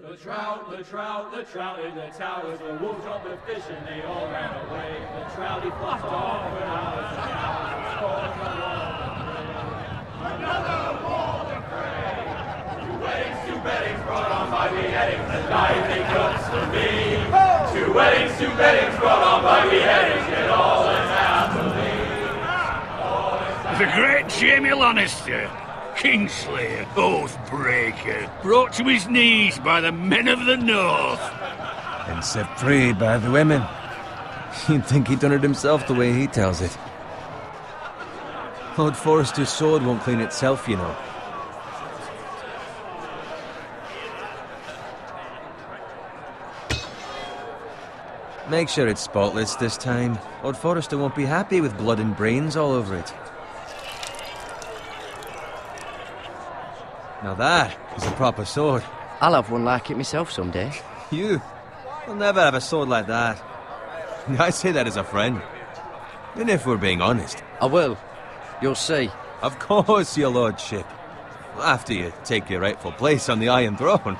The trout in the towers, the wolves jumped the fish and they all ran away. The trout he fluffed off for hours and hours, scoring the wall. Another wall to fray. Two weddings brought on by beheadings, the night they cuts for me. Two weddings brought on by beheadings, yet all is happily. The great Jamie Lannister, Kingslayer, Oathbreaker, brought to his knees by the men of the North. And set free by the women. You'd think he'd done it himself the way he tells it. Lord Forrester's sword won't clean itself, you know. Make sure it's spotless this time. Lord Forrester won't be happy with blood and brains all over it. Now that is a proper sword. I'll have one like it myself someday. You? You'll never have a sword like that. I say that as a friend. And if we're being honest. I will. You'll see. Of course, your lordship. After you take your rightful place on the Iron Throne.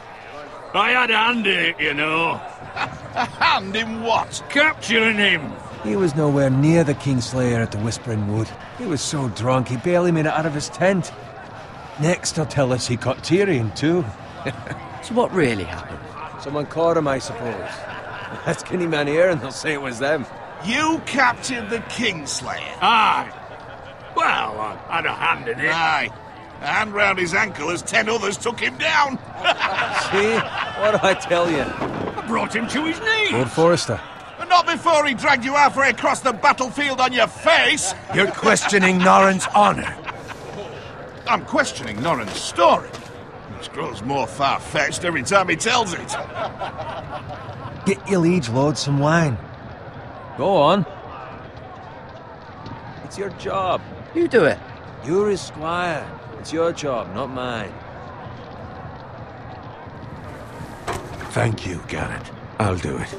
I had a hand in it, you know. A hand in what? Capturing him. He was nowhere near the Kingslayer at the Whispering Wood. He was so drunk he barely made it out of his tent. Next he'll tell us he caught Tyrion too. So what really happened? Someone caught him, I suppose. Ask any man here and they'll say it was them. You captured the Kingslayer? Aye. Well, I had a hand in it. Aye. A hand round his ankle as 10 others took him down. See? What do I tell you? I brought him to his knees. Lord Forrester. And not before he dragged you halfway across the battlefield on your face. You're questioning Norrin's honor. I'm questioning Norrin's story. It grows more far-fetched every time he tells it. Get your liege lord some wine. Go on. It's your job. You do it. You're his squire. It's your job, not mine. Thank you, Garrett. I'll do it.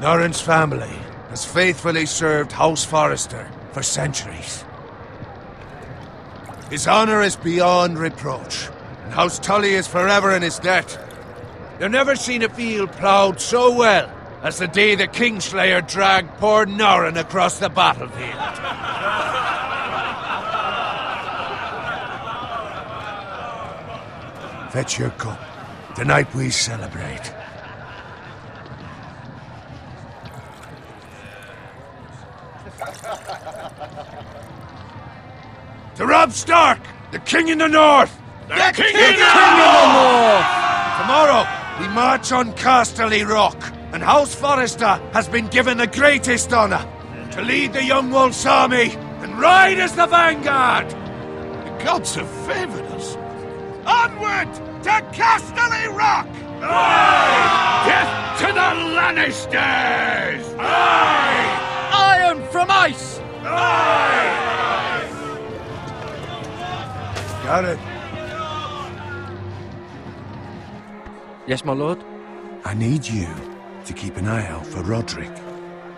Norrin's family has faithfully served House Forrester for centuries. His honor is beyond reproach, and House Tully is forever in his debt. You've never seen a field ploughed so well as the day the Kingslayer dragged poor Norrin across the battlefield. Fetch your cup. Tonight we celebrate. To Robb Stark, the King in the North! The King in the North! Tomorrow, we march on Casterly Rock, and House Forrester has been given the greatest honor to lead the Young Wolf's army and ride as the vanguard! The gods have favored us. Onward to Casterly Rock! Aye! Death to the Lannisters! Aye! Iron from ice! Aye! Garrett, Yes, my lord? I need you to keep an eye out for Roderick.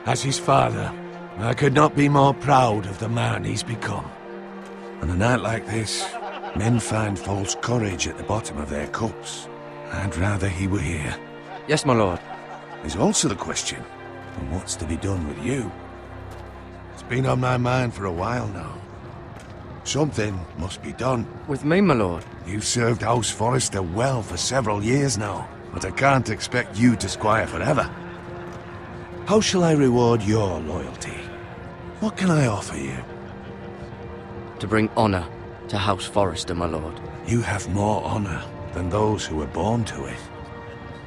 As his father, I could not be more proud of the man he's become. On a night like this, men find false courage at the bottom of their cups. I'd rather he were here. Yes, my lord. There's also the question of what's to be done with you. It's been on my mind for a while now. Something must be done. With me, my lord? You've served House Forrester well for several years now, but I can't expect you to squire forever. How shall I reward your loyalty? What can I offer you? To bring honor to House Forrester, my lord. You have more honor than those who were born to it.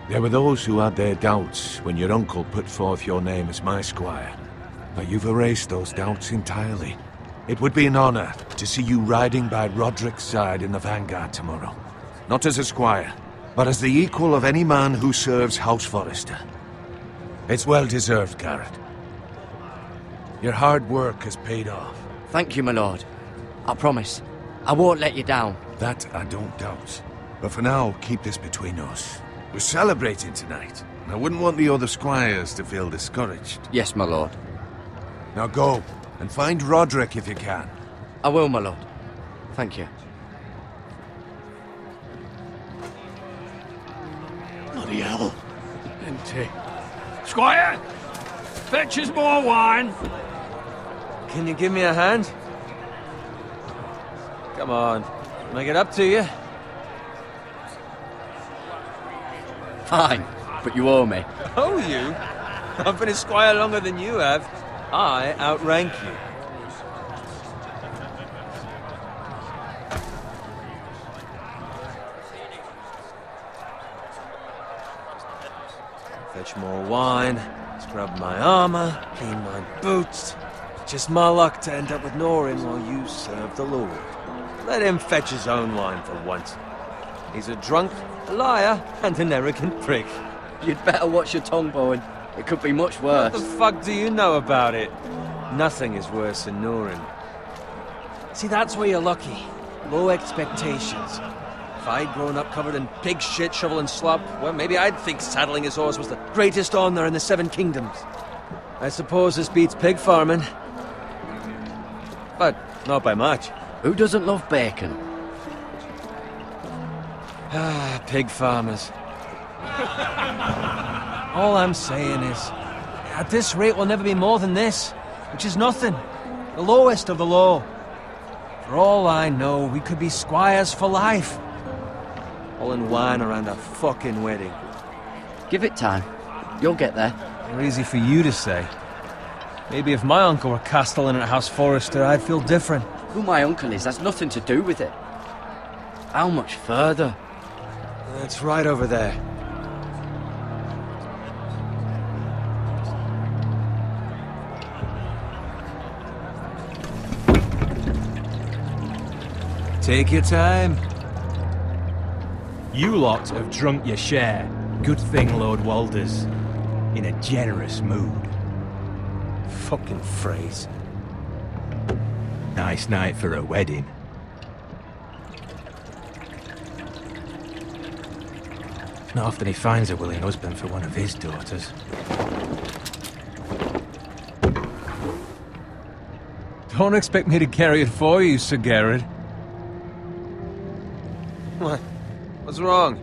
There were those who had their doubts when your uncle put forth your name as my squire, but you've erased those doubts entirely. It would be an honor to see you riding by Roderick's side in the vanguard tomorrow. Not as a squire, but as the equal of any man who serves House Forrester. It's well deserved, Garrett. Your hard work has paid off. Thank you, my lord. I promise. I won't let you down. That I don't doubt. But for now, keep this between us. We're celebrating tonight. I wouldn't want the other squires to feel discouraged. Yes, my lord. Now go, and find Roderick if you can. I will, my lord. Thank you. Bloody hell. Empty. Squire! Fetch us more wine! Can you give me a hand? Come on. Make it up to you. Fine, but you owe me. Oh, you? I've been a squire longer than you have. I outrank you. Fetch more wine, scrub my armor, clean my boots. Just my luck to end up with Norin while you serve the Lord. Let him fetch his own wine for once. He's a drunk, a liar, and an arrogant prick. You'd better watch your tongue, Bowen. It could be much worse. What the fuck do you know about it? Nothing is worse than Norin. See, that's where you're lucky. Low expectations. If I'd grown up covered in pig shit, shovel and slop, well, maybe I'd think saddling his horse was the greatest honor in the Seven Kingdoms. I suppose this beats pig farming. But not by much. Who doesn't love bacon? Ah, pig farmers. All I'm saying is, at this rate we'll never be more than this, which is nothing. The lowest of the low. For all I know, we could be squires for life. All in wine around a fucking wedding. Give it time. You'll get there. They're easy for you to say. Maybe if my uncle were castellan at House Forrester, I'd feel different. Who my uncle is has nothing to do with it. How much further? It's right over there. Take your time. You lot have drunk your share. Good thing Lord Walder's in a generous mood. Fucking phrase. Nice night for a wedding. Not often he finds a willing husband for one of his daughters. Don't expect me to carry it for you, Sir Garrett. What? What's wrong?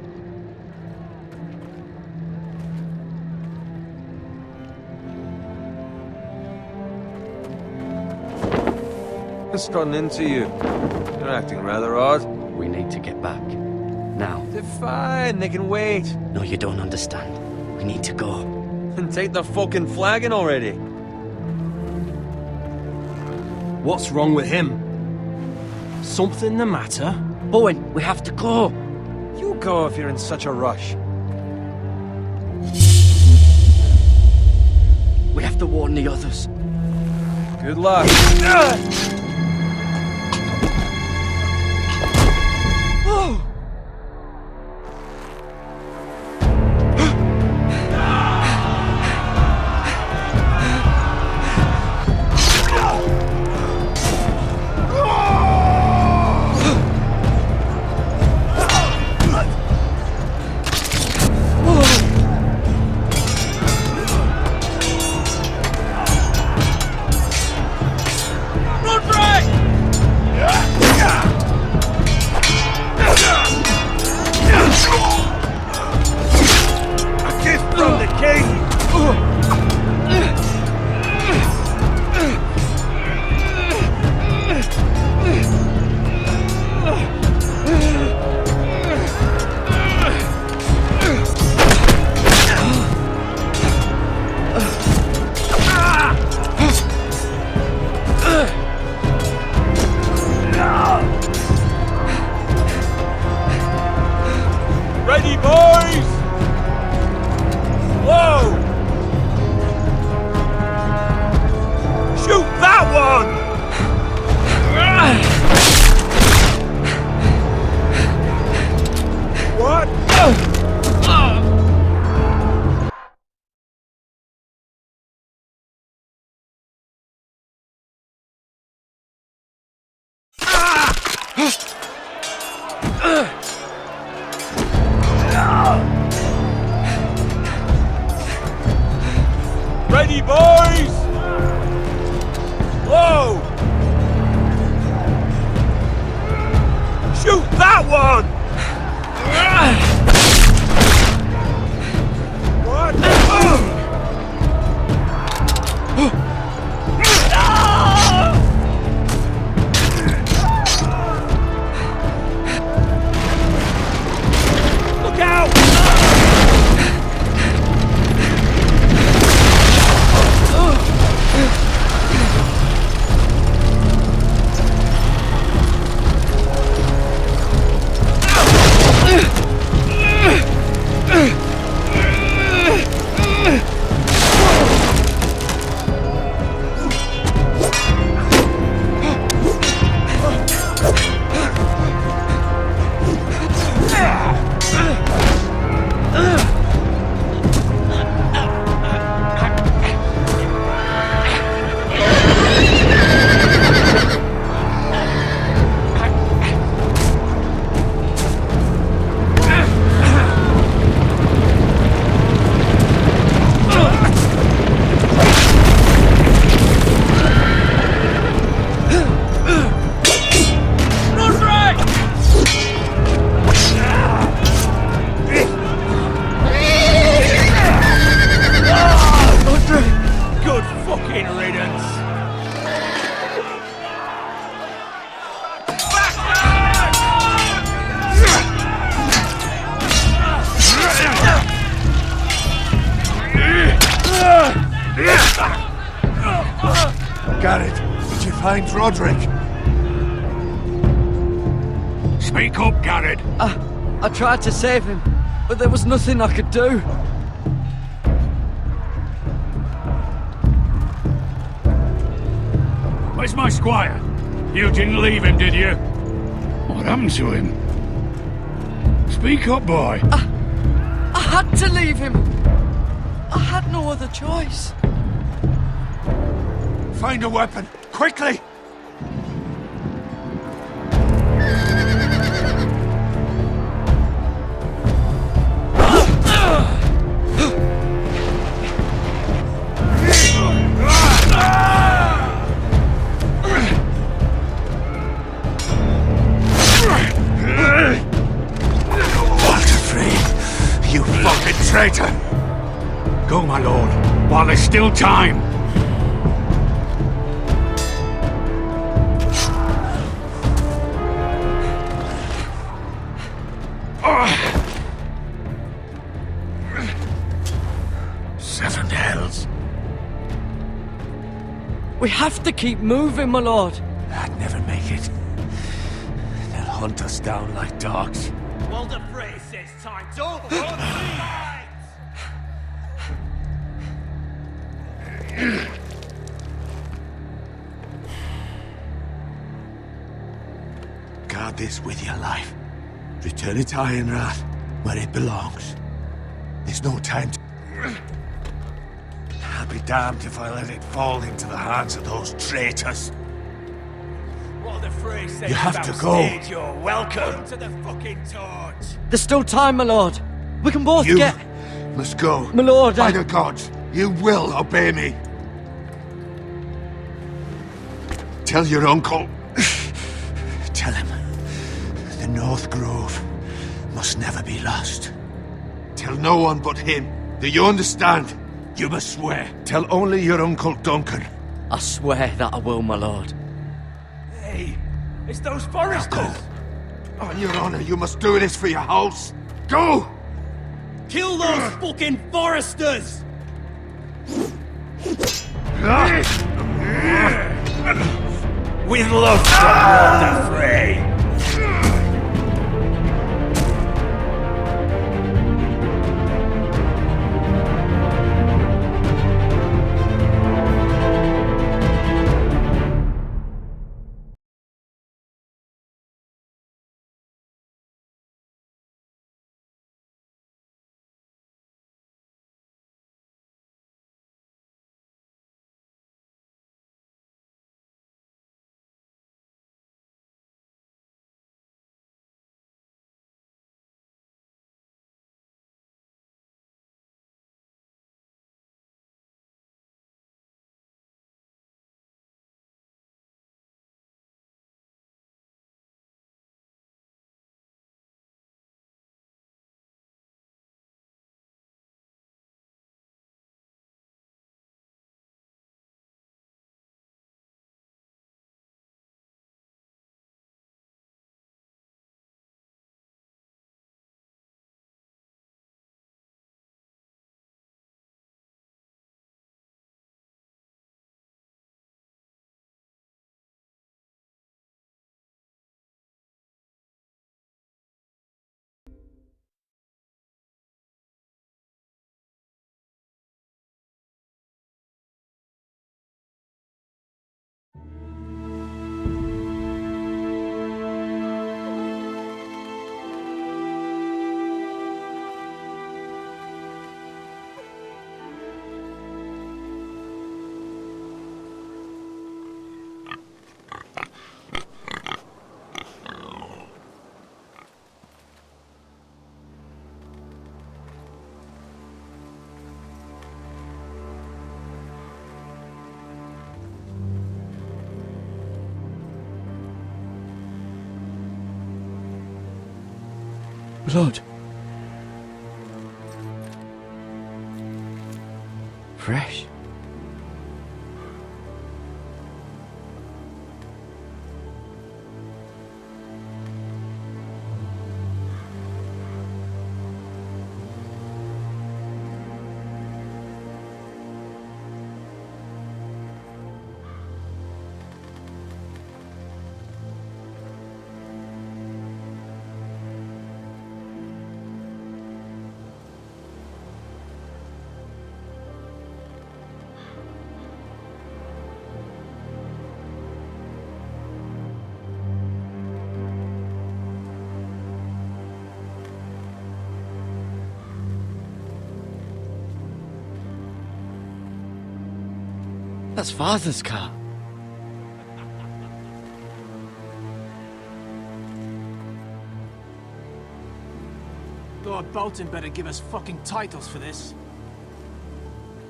What's gotten into you? You're acting rather odd. We need to get back. Now. They're fine, they can wait. No, you don't understand. We need to go. And take the fucking flagon already. What's wrong with him? Something the matter? Bowen, we have to go. You go if you're in such a rush. We have to warn the others. Good luck. Ready, boys! Whoa! Shoot that one! What? Ready, boys! Whoa! Shoot that one! Garrett, did you find Roderick? Speak up, Garrett. I tried to save him, but there was nothing I could do. Where's my squire? You didn't leave him, did you? What happened to him? Speak up, boy. I had to leave him. I had no other choice. Find a weapon, quickly! You fucking traitor! Go, my lord, while there's still time. Seven hells. We have to keep moving, my lord. I'd never make it. They'll hunt us down like dogs. Walder Frey says time. Don't run sides! Guard this with your life. Return it to Ironrath, where it belongs. There's no time to... I'll be damned if I let it fall into the hands of those traitors. Walder Frey says You have to go. You're welcome to the fucking torch. There's still time, my lord. We can both You get... must go. My lord, By the gods, you will obey me. Tell your uncle. Tell him, the North Grove must never be lost. Tell no one but him. Do you understand? You must swear. Tell only your Uncle Duncan. I swear that I will, my lord. Hey, it's those foresters. Go. On your honor, you must do this for your house. Go! Kill those fucking foresters! With love from Walder Frey. Lord. Fresh. That's Father's car. Lord Bolton better give us fucking titles for this.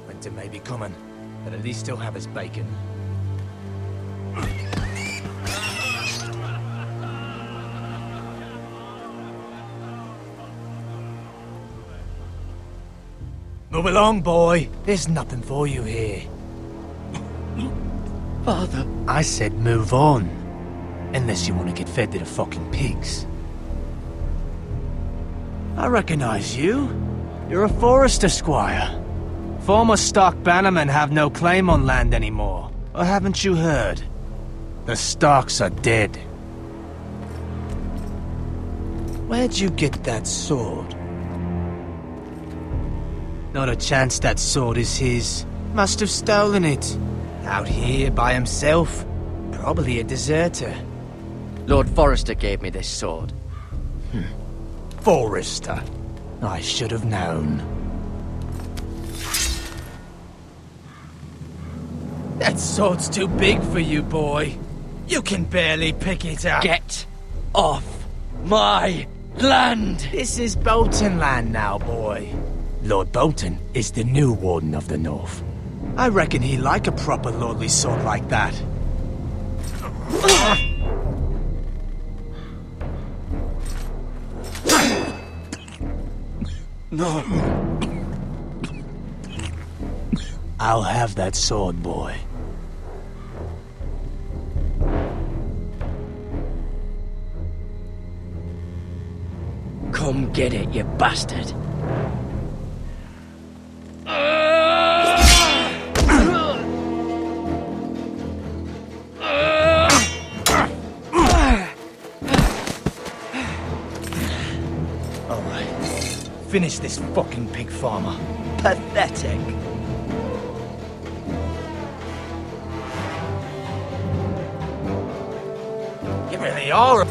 Winter may be coming, but at least he'll have his bacon. Move along, boy. There's nothing for you here. Father. I said move on. Unless you want to get fed to the fucking pigs. I recognize you. You're a Forrester squire. Former Stark bannermen have no claim on land anymore. Or haven't you heard? The Starks are dead. Where'd you get that sword? Not a chance that sword is his. Must have stolen it. Out here by himself. Probably a deserter. Lord Forrester gave me this sword. Forrester. I should have known. That sword's too big for you, boy. You can barely pick it up. Get off my land! This is Bolton land now, boy. Lord Bolton is the new Warden of the North. I reckon he'd like a proper lordly sword like that. No. I'll have that sword, boy. Come get it, you bastard. Finish this fucking pig farmer. Pathetic. You really are.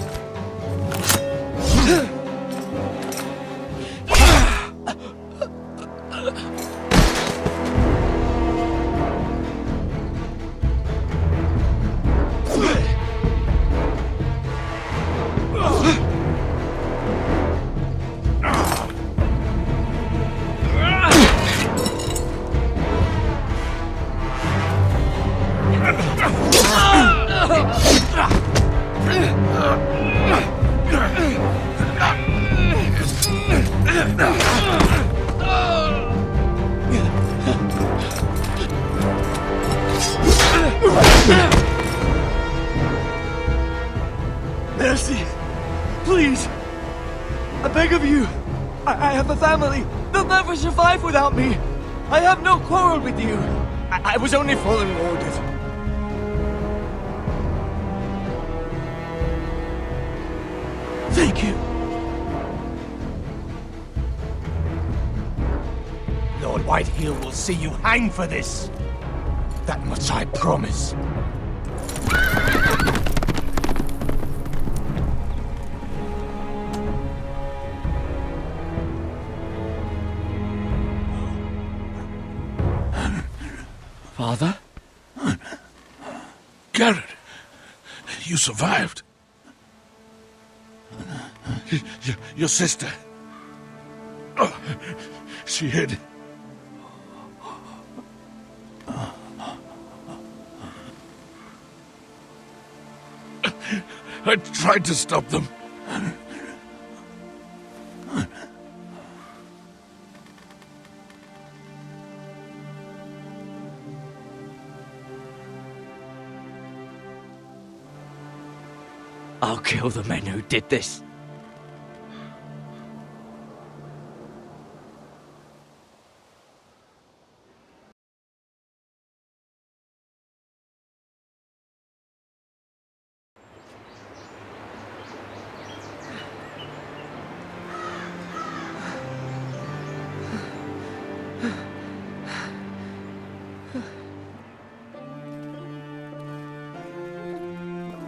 Mercy! Please! I beg of you! I have a family! They'll never survive without me! I have no quarrel with you! I was only following orders. Thank you! Lord Whitehill will see you hang for this. That much I promise. Father? Garrett, you survived. Your sister. Oh, she hid. I tried to stop them. I'll kill the men who did this.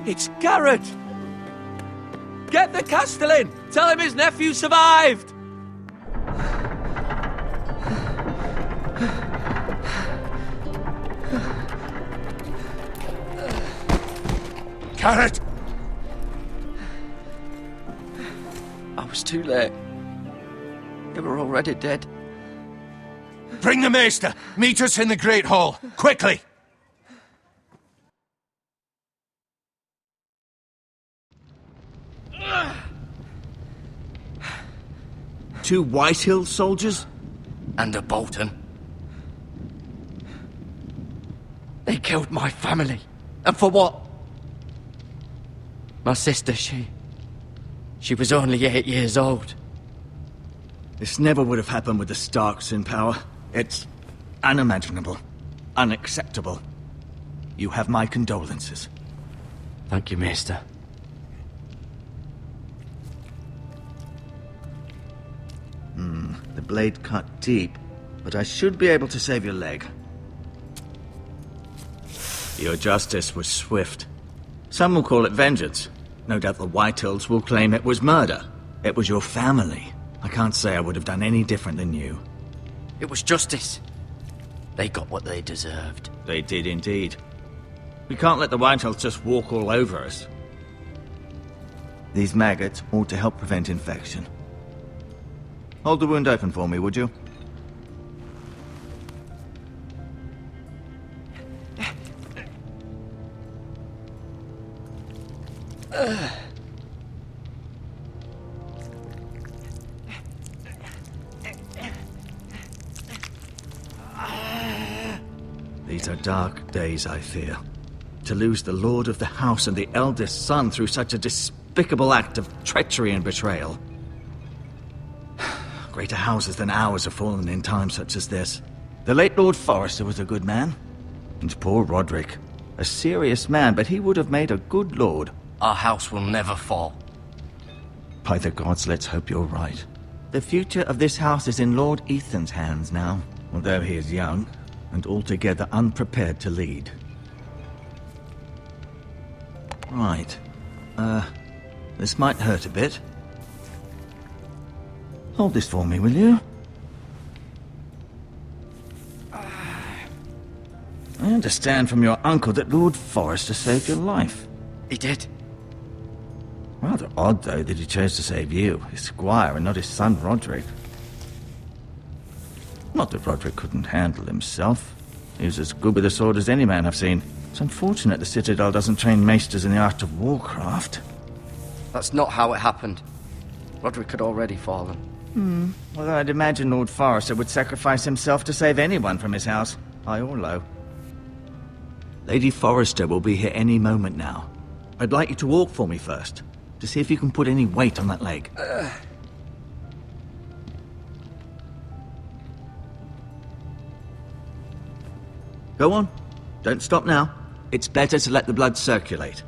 It's Garrett! Get the Castellan! Tell him his nephew survived! Carrot! I was too late. They were already dead. Bring the maester! Meet us in the Great Hall! Quickly! Two Whitehill soldiers? And a Bolton. They killed my family. And for what? My sister, she was only 8 years old. This never would have happened with the Starks in power. It's unimaginable. Unacceptable. You have my condolences. Thank you, Maester. The blade cut deep, but I should be able to save your leg. Your justice was swift. Some will call it vengeance. No doubt the Whitehills will claim it was murder. It was your family. I can't say I would have done any different than you. It was justice. They got what they deserved. They did indeed. We can't let the Whitehills just walk all over us. These maggots ought to help prevent infection. Hold the wound open for me, would you? These are dark days, I fear. To lose the lord of the house and the eldest son through such a despicable act of treachery and betrayal. Greater houses than ours have fallen in times such as this. The late Lord Forrester was a good man. And poor Roderick. A serious man, but he would have made a good lord. Our house will never fall. By the gods, let's hope you're right. The future of this house is in Lord Ethan's hands now, although he is young and altogether unprepared to lead. Right. This might hurt a bit. Hold this for me, will you? I understand from your uncle that Lord Forrester saved your life. He did. Rather odd, though, that he chose to save you, his squire, and not his son Roderick. Not that Roderick couldn't handle himself. He was as good with a sword as any man I've seen. It's unfortunate the Citadel doesn't train maesters in the art of warcraft. That's not how it happened. Roderick had already fallen. Although I'd imagine Lord Forrester would sacrifice himself to save anyone from his house, high or low. Lady Forrester will be here any moment now. I'd like you to walk for me first, to see if you can put any weight on that leg. Go on. Don't stop now. It's better to let the blood circulate.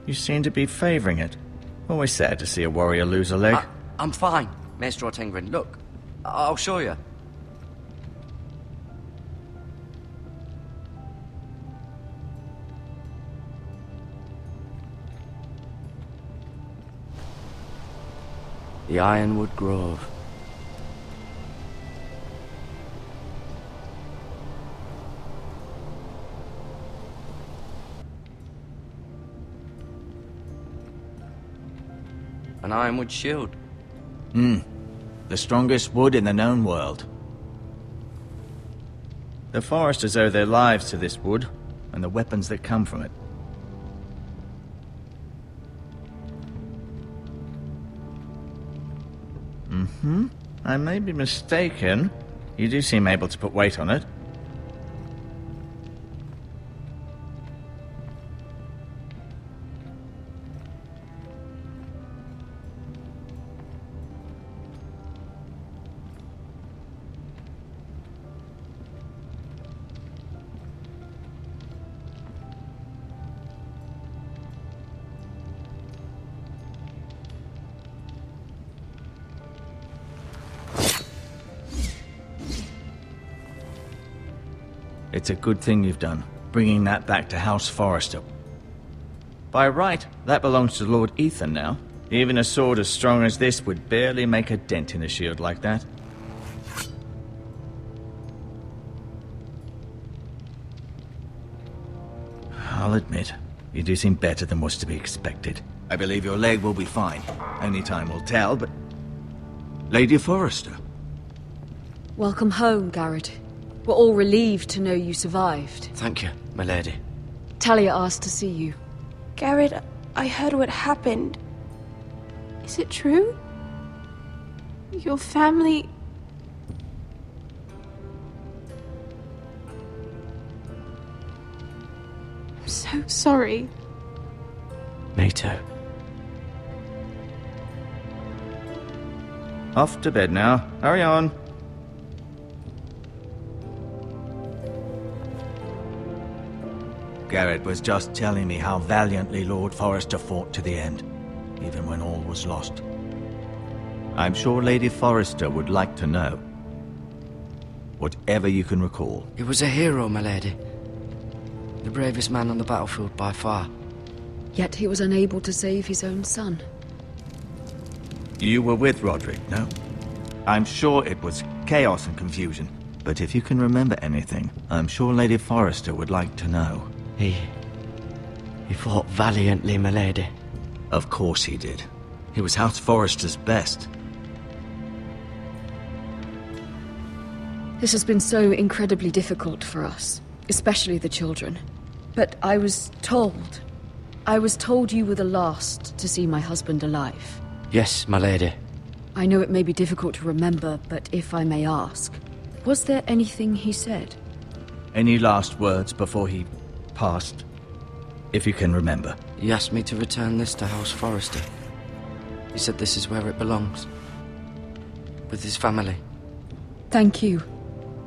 You seem to be favouring it. Always sad to see a warrior lose a leg. I'm fine, Maester Ortengrin. Look, I'll show you. The Ironwood Grove. An ironwood shield. The strongest wood in the known world. The foresters owe their lives to this wood, and the weapons that come from it. I may be mistaken. You do seem able to put weight on it. It's a good thing you've done, bringing that back to House Forrester. By right, that belongs to Lord Ethan now. Even a sword as strong as this would barely make a dent in a shield like that. I'll admit, you do seem better than was to be expected. I believe your leg will be fine. Only time will tell, but... Lady Forrester. Welcome home, Garrett. We're all relieved to know you survived. Thank you, my lady. Talia asked to see you. Garrett, I heard what happened. Is it true? Your family... I'm so sorry. Me too. Off to bed now. Hurry on. Garrett was just telling me how valiantly Lord Forrester fought to the end, even when all was lost. I'm sure Lady Forrester would like to know. Whatever you can recall. He was a hero, my lady. The bravest man on the battlefield by far. Yet he was unable to save his own son. You were with Roderick, no? I'm sure it was chaos and confusion. But if you can remember anything, I'm sure Lady Forrester would like to know. He fought valiantly, my lady. Of course he did. He was House Forrester's best. This has been so incredibly difficult for us, especially the children. But I was told you were the last to see my husband alive. Yes, my lady. I know it may be difficult to remember, but if I may ask, was there anything he said? Any last words before he passed? If you can remember. He asked me to return this to House Forrester. He said this is where it belongs. With his family. Thank you,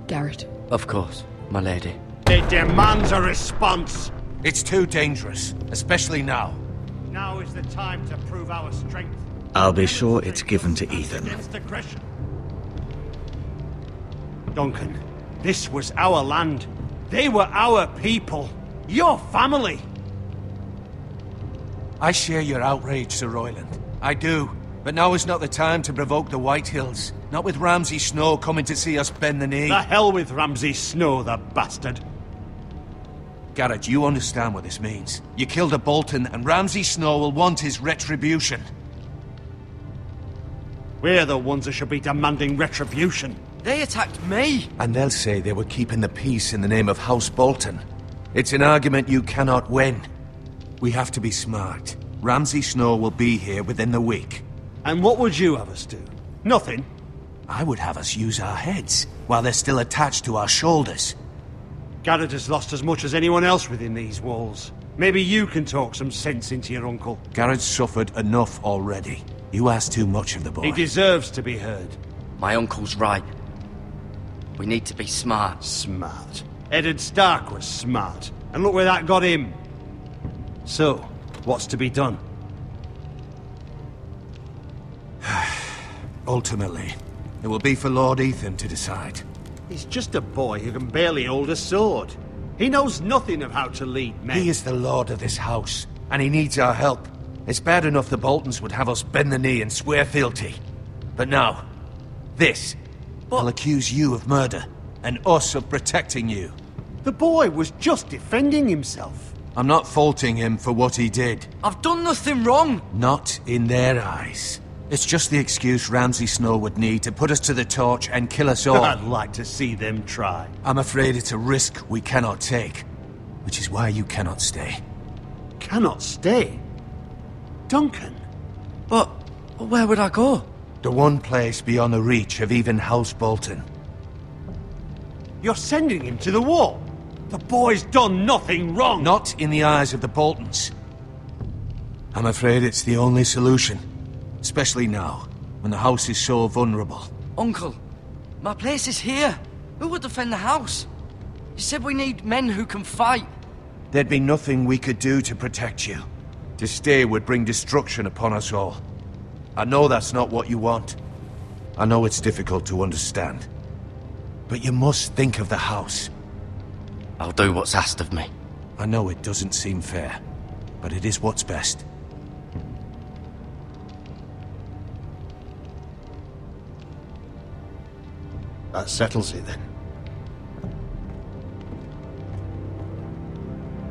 Garrett. Of course, my lady. It demands a response. It's too dangerous, especially now. Now is the time to prove our strength. I'll be sure it's given to Ethan. Against aggression. Duncan, this was our land. They were our people. Your family. I share your outrage, Sir Royland. I do. But now is not the time to provoke the White Hills. Not with Ramsay Snow coming to see us bend the knee. The hell with Ramsay Snow, the bastard. Garrett, you understand what this means. You killed a Bolton, and Ramsay Snow will want his retribution. We're the ones that should be demanding retribution. They attacked me! And they'll say they were keeping the peace in the name of House Bolton. It's an argument you cannot win. We have to be smart. Ramsay Snow will be here within the week. And what would you have us do? Nothing. I would have us use our heads, while they're still attached to our shoulders. Garrett has lost as much as anyone else within these walls. Maybe you can talk some sense into your uncle. Garrett's suffered enough already. You ask too much of the boy. He deserves to be heard. My uncle's right. We need to be smart. Smart. Eddard Stark was smart. And look where that got him. So, what's to be done? Ultimately, it will be for Lord Ethan to decide. He's just a boy who can barely hold a sword. He knows nothing of how to lead men. He is the lord of this house, and he needs our help. It's bad enough the Boltons would have us bend the knee and swear fealty. But now, this. I'll accuse you of murder, and us of protecting you. The boy was just defending himself. I'm not faulting him for what he did. I've done nothing wrong! Not in their eyes. It's just the excuse Ramsay Snow would need to put us to the torch and kill us all. I'd like to see them try. I'm afraid it's a risk we cannot take, which is why you cannot stay. Cannot stay? Duncan? But where would I go? The one place beyond the reach of even House Bolton. You're sending him to the wall? The boy's done nothing wrong! Not in the eyes of the Boltons. I'm afraid it's the only solution. Especially now, when the house is so vulnerable. Uncle, my place is here. Who would defend the house? You said we need men who can fight. There'd be nothing we could do to protect you. To stay would bring destruction upon us all. I know that's not what you want. I know it's difficult to understand. But you must think of the house. I'll do what's asked of me. I know it doesn't seem fair, but it is what's best. That settles it then.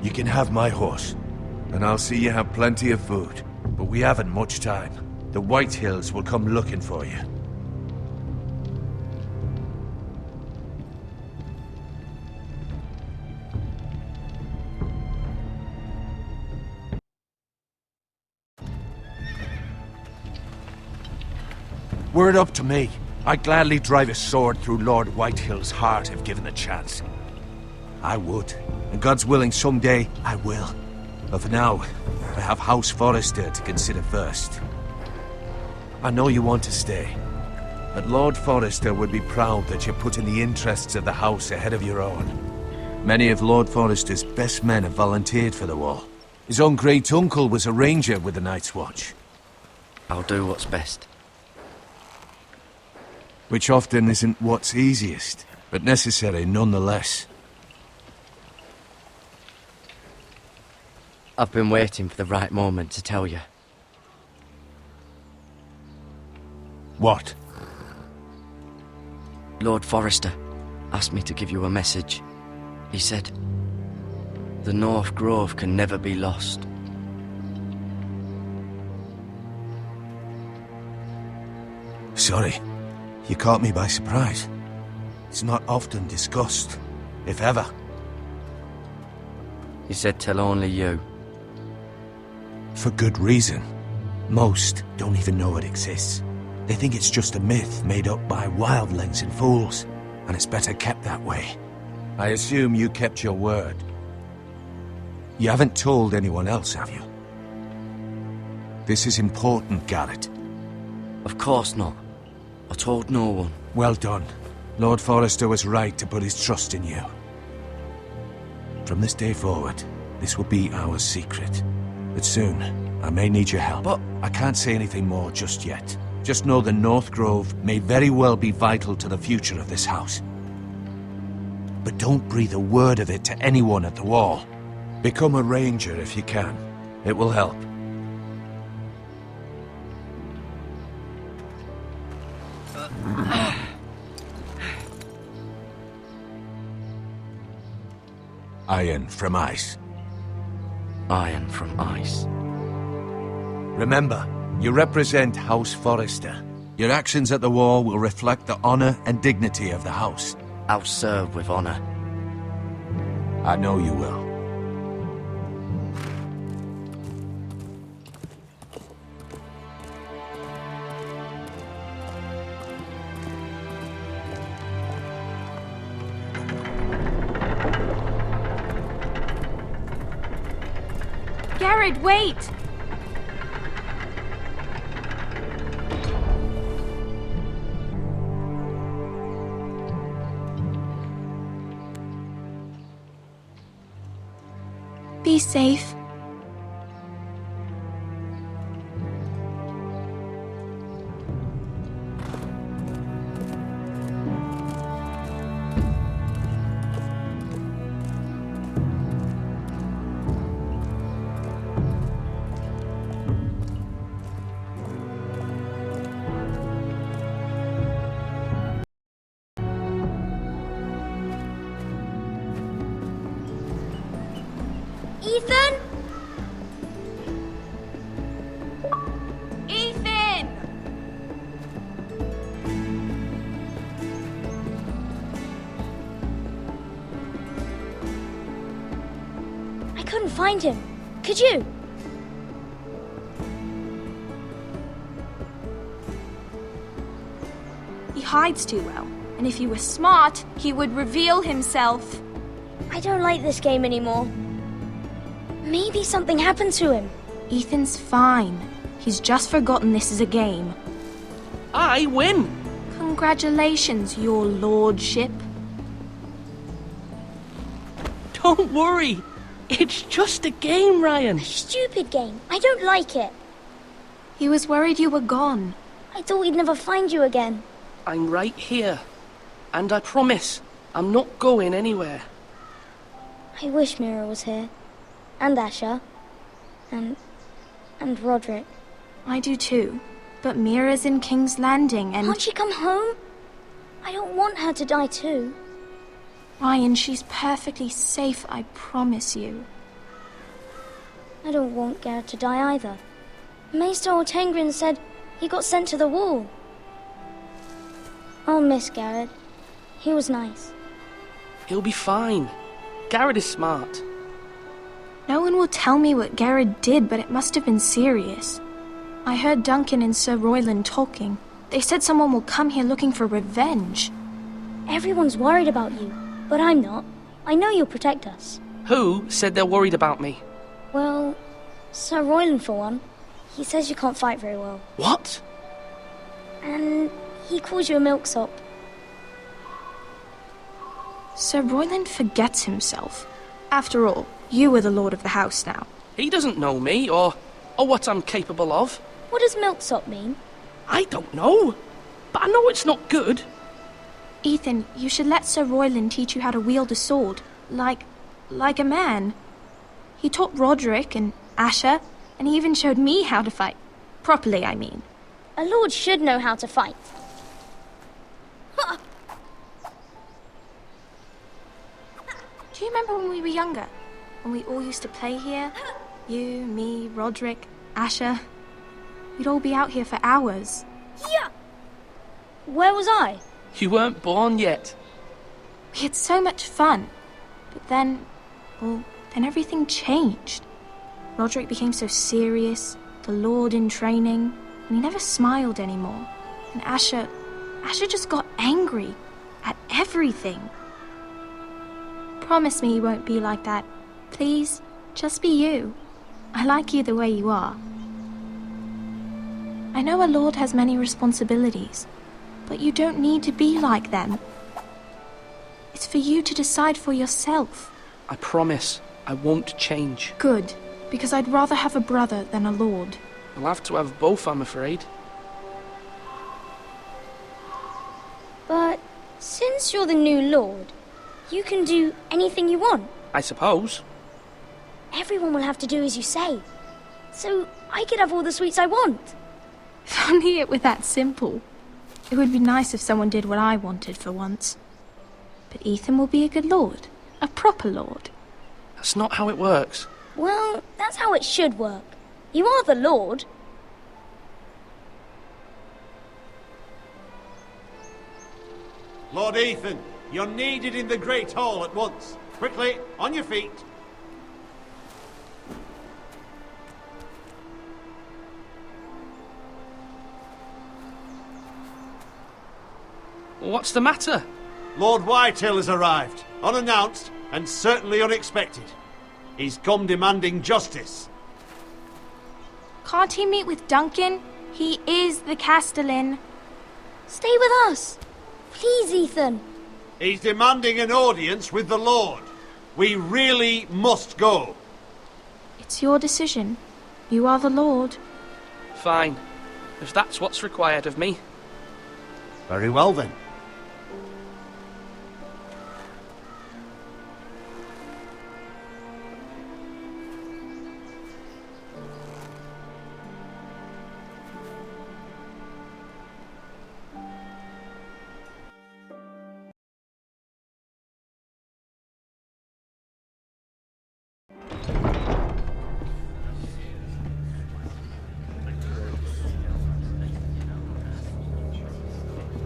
You can have my horse, and I'll see you have plenty of food. But we haven't much time. The White Hills will come looking for you. Were it up to me, I'd gladly drive a sword through Lord Whitehill's heart if given the chance. I would, and God's willing someday I will. But for now, I have House Forrester to consider first. I know you want to stay, but Lord Forrester would be proud that you're putting the interests of the house ahead of your own. Many of Lord Forrester's best men have volunteered for the wall. His own great-uncle was a ranger with the Night's Watch. I'll do what's best. Which often isn't what's easiest, but necessary nonetheless. I've been waiting for the right moment to tell you. What? Lord Forrester asked me to give you a message. He said, the North Grove can never be lost. Sorry. You caught me by surprise. It's not often discussed, if ever. He said tell only you. For good reason. Most don't even know it exists. They think it's just a myth made up by wildlings and fools, and it's better kept that way. I assume you kept your word. You haven't told anyone else, have you? This is important, Garrett. Of course not. I told no one. Well done. Lord Forrester was right to put his trust in you. From this day forward, this will be our secret. But soon, I may need your help. But I can't say anything more just yet. Just know the North Grove may very well be vital to the future of this house. But don't breathe a word of it to anyone at the wall. Become a ranger if you can. It will help. Iron from ice. Iron from ice. Remember, you represent House Forrester. Your actions at the war will reflect the honor and dignity of the house. I'll serve with honor. I know you will. Garrett, wait! Be safe. Ethan? Ethan! I couldn't find him. Could you? He hides too well, and if he were smart, he would reveal himself. I don't like this game anymore. Maybe something happened to him. Ethan's fine. He's just forgotten this is a game. I win! Congratulations, your lordship. Don't worry. It's just a game, Ryan. Stupid game. I don't like it. He was worried you were gone. I thought we'd never find you again. I'm right here. And I promise, I'm not going anywhere. I wish Mira was here. And Asher. And Roderick. I do too. But Mira's in King's Landing and... Can't she come home? I don't want her to die too. Ryan, she's perfectly safe, I promise you. I don't want Garrett to die either. Maester Ortengrin said he got sent to the wall. I'll miss Garrett. He was nice. He'll be fine. Garrett is smart. No one will tell me what Garrett did, but it must have been serious. I heard Duncan and Sir Royland talking. They said someone will come here looking for revenge. Everyone's worried about you, but I'm not. I know you'll protect us. Who said they're worried about me? Well, Sir Royland for one. He says you can't fight very well. What? And he calls you a milksop. Sir Royland forgets himself. After all, you are the lord of the house now. He doesn't know me, or what I'm capable of. What does milksop mean? I don't know, but I know it's not good. Ethan, you should let Sir Royland teach you how to wield a sword, like a man. He taught Roderick and Asher, and he even showed me how to fight. Properly, I mean. A lord should know how to fight. Do you remember when we were younger? When we all used to play here? You, me, Roderick, Asher. We'd all be out here for hours. Yeah! Where was I? You weren't born yet. We had so much fun. But then everything changed. Roderick became so serious, the Lord in training, and he never smiled anymore. And Asher just got angry at everything. Promise me you won't be like that. Please, just be you. I like you the way you are. I know a lord has many responsibilities, but you don't need to be like them. It's for you to decide for yourself. I promise I won't change. Good, because I'd rather have a brother than a lord. I'll have to have both, I'm afraid. But since you're the new lord, you can do anything you want. I suppose. Everyone will have to do as you say. So I could have all the sweets I want. If only it were that simple. It would be nice if someone did what I wanted for once. But Ethan will be a good lord. A proper lord. That's not how it works. Well, that's how it should work. You are the lord. Lord Ethan, you're needed in the Great Hall at once. Quickly, on your feet. What's the matter? Lord Whitehill has arrived, unannounced and certainly unexpected. He's come demanding justice. Can't he meet with Duncan? He is the Castellan. Stay with us. Please, Ethan. He's demanding an audience with the Lord. We really must go. It's your decision. You are the Lord. Fine. If that's what's required of me. Very well then.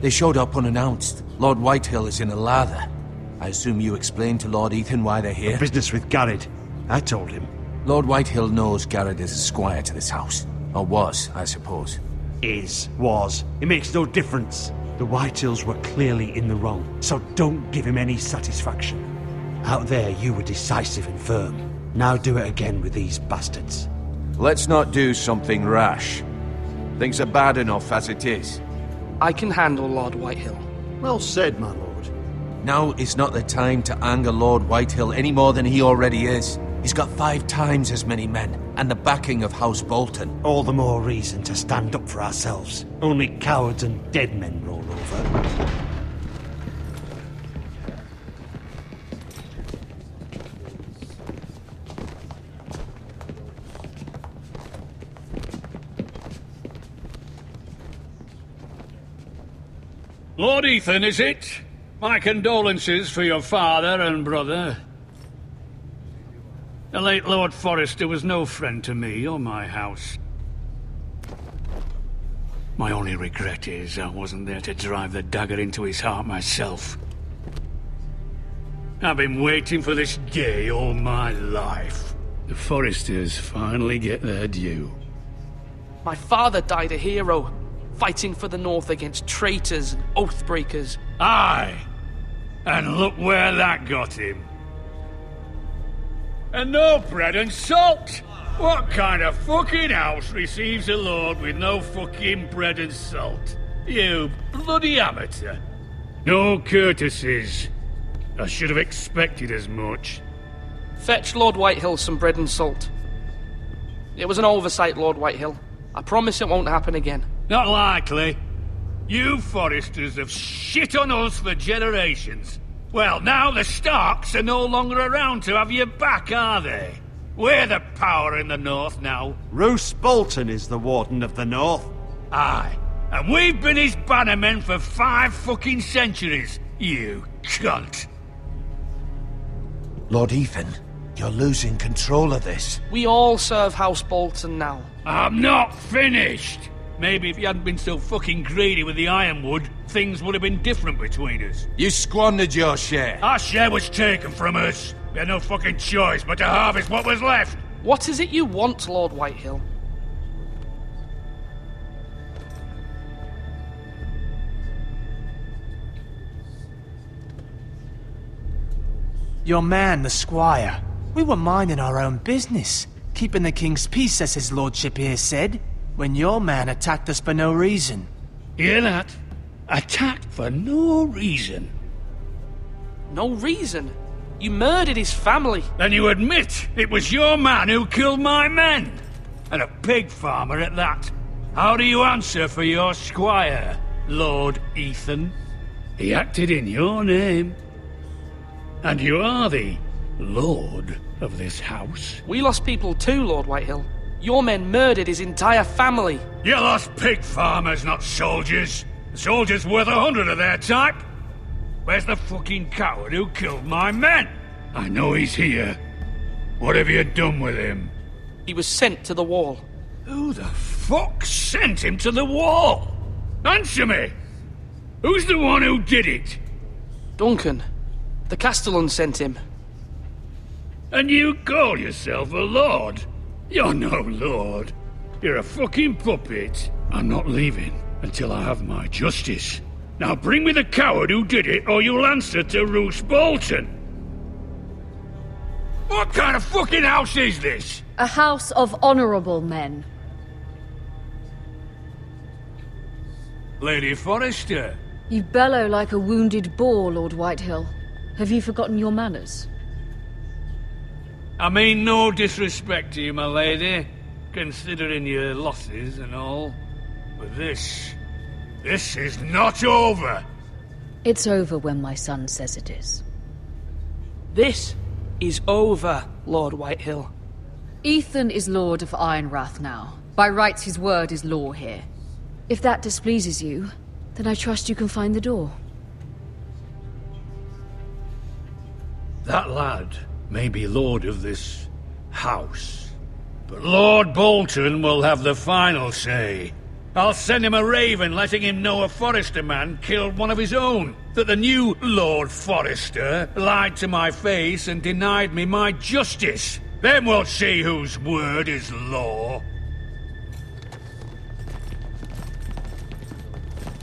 They showed up unannounced. Lord Whitehill is in a lather. I assume you explained to Lord Ethan why they're here? Business with Garrett. I told him. Lord Whitehill knows Garrett is a squire to this house. Or was, I suppose. Was. It makes no difference. The Whitehills were clearly in the wrong, so don't give him any satisfaction. Out there, you were decisive and firm. Now do it again with these bastards. Let's not do something rash. Things are bad enough as it is. I can handle Lord Whitehill. Well said, my lord. Now is not the time to anger Lord Whitehill any more than he already is. He's got 5 times as many men, and the backing of House Bolton. All the more reason to stand up for ourselves. Only cowards and dead men roll over. Lord Ethan, is it? My condolences for your father and brother. The late Lord Forrester was no friend to me or my house. My only regret is I wasn't there to drive the dagger into his heart myself. I've been waiting for this day all my life. The Forresters finally get their due. My father died a hero, fighting for the North against traitors and oathbreakers. Aye! And look where that got him. And no bread and salt! What kind of fucking house receives a lord with no fucking bread and salt? You bloody amateur. No courtesies. I should have expected as much. Fetch Lord Whitehill some bread and salt. It was an oversight, Lord Whitehill. I promise it won't happen again. Not likely. You Forresters have shit on us for generations. Well, now the Starks are no longer around to have you back, are they? We're the power in the North now. Roose Bolton is the Warden of the North. Aye. And we've been his bannermen for 5 fucking centuries, you cunt. Lord Ethan, you're losing control of this. We all serve House Bolton now. I'm not finished! Maybe if you hadn't been so fucking greedy with the ironwood, things would have been different between us. You squandered your share. Our share was taken from us. We had no fucking choice but to harvest what was left. What is it you want, Lord Whitehill? Your man, the squire. We were minding our own business, keeping the king's peace, as his lordship here said, when your man attacked us for no reason. Hear that? Attacked for no reason. No reason? You murdered his family. Then you admit it was your man who killed my men. And a pig farmer at that. How do you answer for your squire, Lord Ethan? He acted in your name. And you are the lord of this house. We lost people too, Lord Whitehill. Your men murdered his entire family. You lost pig farmers, not soldiers. The soldiers worth 100 of their type. Where's the fucking coward who killed my men? I know he's here. What have you done with him? He was sent to the wall. Who the fuck sent him to the wall? Answer me! Who's the one who did it? Duncan. The Castellan sent him. And you call yourself a lord? You're no lord. You're a fucking puppet. I'm not leaving until I have my justice. Now bring me the coward who did it, or you'll answer to Roose Bolton. What kind of fucking house is this? A house of honorable men. Lady Forrester. You bellow like a wounded boar, Lord Whitehill. Have you forgotten your manners? I mean no disrespect to you, my lady, considering your losses and all. But this is not over. It's over when my son says it is. This is over, Lord Whitehill. Ethan is Lord of Ironrath now. By rights, his word is law here. If that displeases you, then I trust you can find the door. That lad may be lord of this house, but Lord Bolton will have the final say. I'll send him a raven letting him know a Forrester man killed one of his own, that the new Lord Forrester lied to my face and denied me my justice. Then we'll see whose word is law.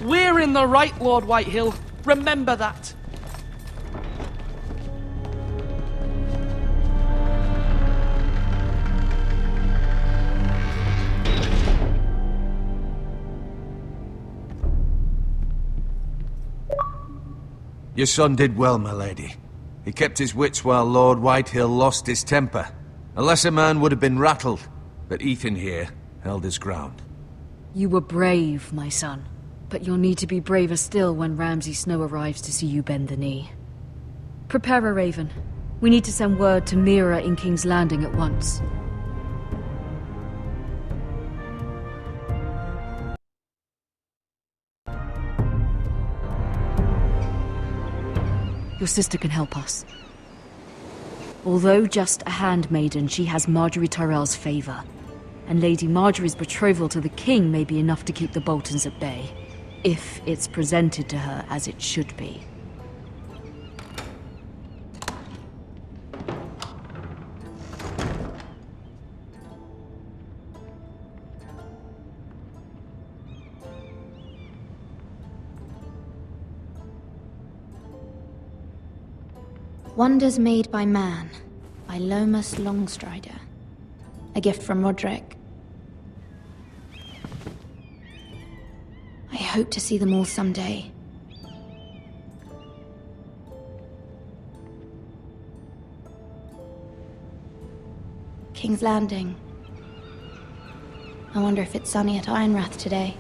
We're in the right, Lord Whitehill. Remember that. Your son did well, my lady. He kept his wits while Lord Whitehill lost his temper. A lesser man would have been rattled, but Ethan here held his ground. You were brave, my son. But you'll need to be braver still when Ramsay Snow arrives to see you bend the knee. Prepare a raven. We need to send word to Mira in King's Landing at once. Your sister can help us. Although just a handmaiden, she has Marjorie Tyrell's favor. And Lady Marjorie's betrothal to the king may be enough to keep the Boltons at bay, if it's presented to her as it should be. Wonders Made by Man, by Lomas Longstrider. A gift from Roderick. I hope to see them all someday. King's Landing. I wonder if it's sunny at Ironrath today.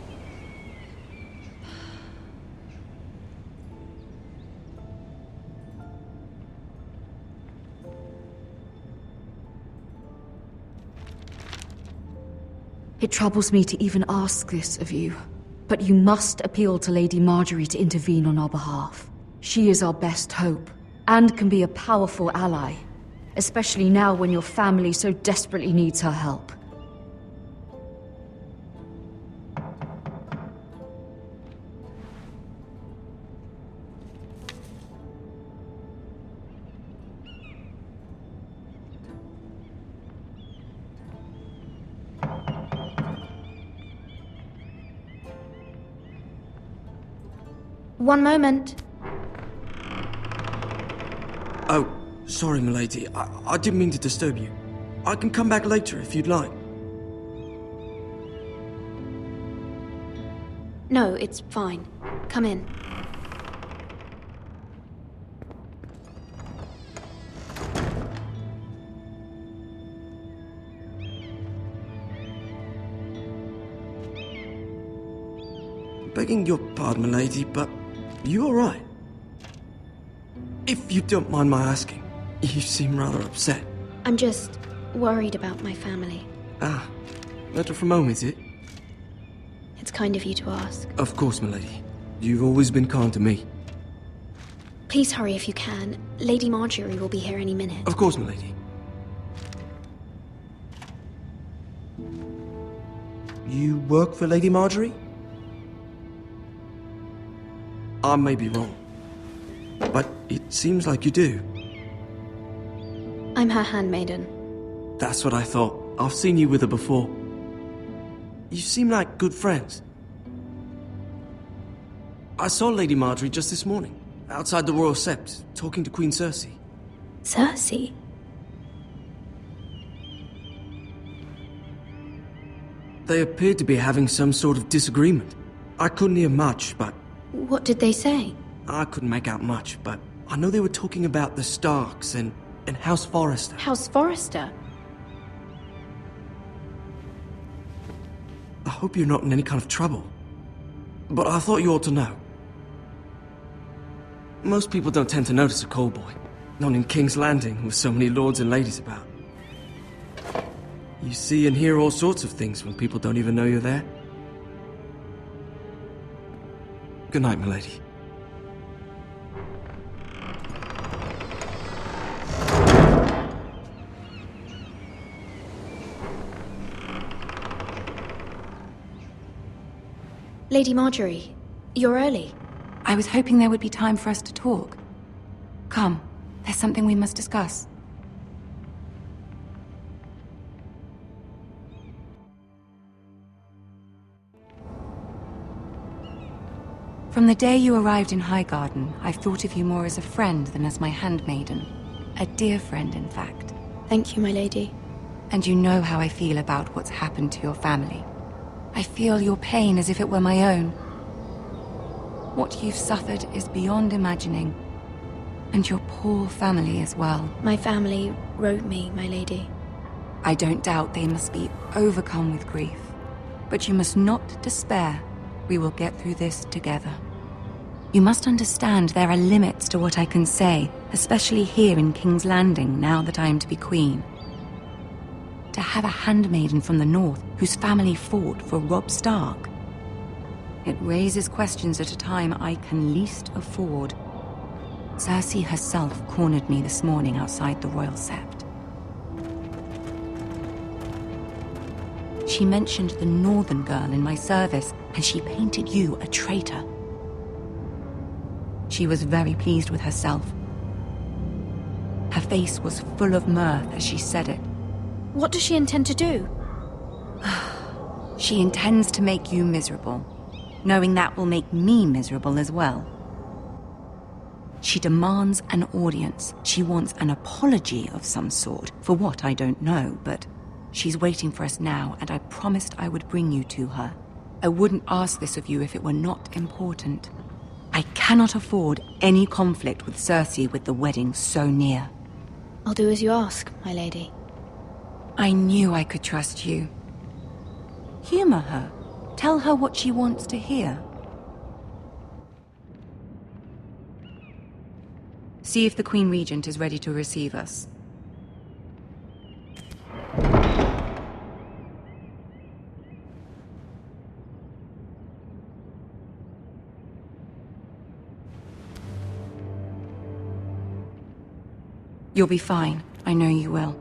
It troubles me to even ask this of you, but you must appeal to Lady Marjorie to intervene on our behalf. She is our best hope, and can be a powerful ally, especially now when your family so desperately needs her help. One moment. Oh, sorry, milady. I didn't mean to disturb you. I can come back later if you'd like. No, it's fine. Come in. Begging your pardon, milady, but you all right? If you don't mind my asking, you seem rather upset. I'm just worried about my family. Ah, letter from home, is it? It's kind of you to ask. Of course, milady. You've always been kind to me. Please hurry if you can. Lady Marjorie will be here any minute. Of course, milady. You work for Lady Marjorie? I may be wrong, but it seems like you do. I'm her handmaiden. That's what I thought. I've seen you with her before. You seem like good friends. I saw Lady Marjorie just this morning, outside the Royal Sept, talking to Queen Cersei. Cersei? They appeared to be having some sort of disagreement. I couldn't hear much, but... What did they say? I couldn't make out much, but I know they were talking about the Starks and House Forrester. House Forrester? I hope you're not in any kind of trouble. But I thought you ought to know. Most people don't tend to notice a call boy. Not in King's Landing, with so many lords and ladies about. You see and hear all sorts of things when people don't even know you're there. Good night, milady. Lady Marjorie, you're early. I was hoping there would be time for us to talk. Come, there's something we must discuss. From the day you arrived in Highgarden, I've thought of you more as a friend than as my handmaiden. A dear friend, in fact. Thank you, my lady. And you know how I feel about what's happened to your family. I feel your pain as if it were my own. What you've suffered is beyond imagining. And your poor family as well. My family wrote me, my lady. I don't doubt they must be overcome with grief. But you must not despair. We will get through this together. You must understand there are limits to what I can say, especially here in King's Landing, now that I am to be queen. To have a handmaiden from the north whose family fought for Robb Stark. It raises questions at a time I can least afford. Cersei herself cornered me this morning outside the Royal Sept. She mentioned the Northern girl in my service, and she painted you a traitor. She was very pleased with herself. Her face was full of mirth as she said it. What does she intend to do? She intends to make you miserable, knowing that will make me miserable as well. She demands an audience. She wants an apology of some sort. For what, I don't know, but she's waiting for us now, and I promised I would bring you to her. I wouldn't ask this of you if it were not important. I cannot afford any conflict with Cersei with the wedding so near. I'll do as you ask, my lady. I knew I could trust you. Humor her. Tell her what she wants to hear. See if the Queen Regent is ready to receive us. You'll be fine. I know you will.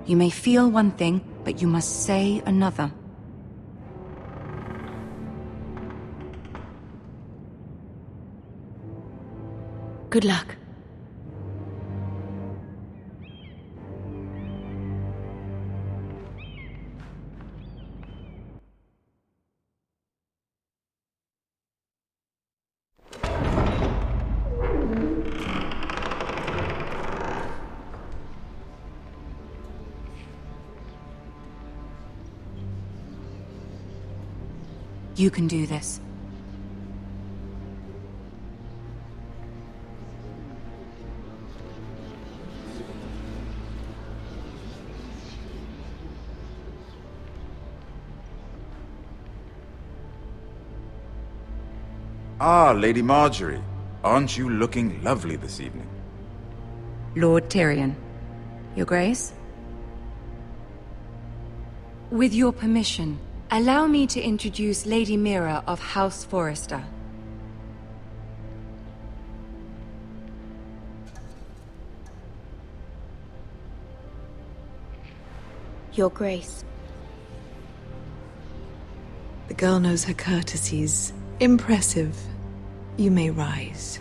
You may feel one thing, but you must say another. Good luck. You can do this. Ah, Lady Marjorie. Aren't you looking lovely this evening? Lord Tyrion. Your Grace? With your permission, allow me to introduce Lady Mira of House Forrester. Your Grace. The girl knows her courtesies. Impressive. You may rise.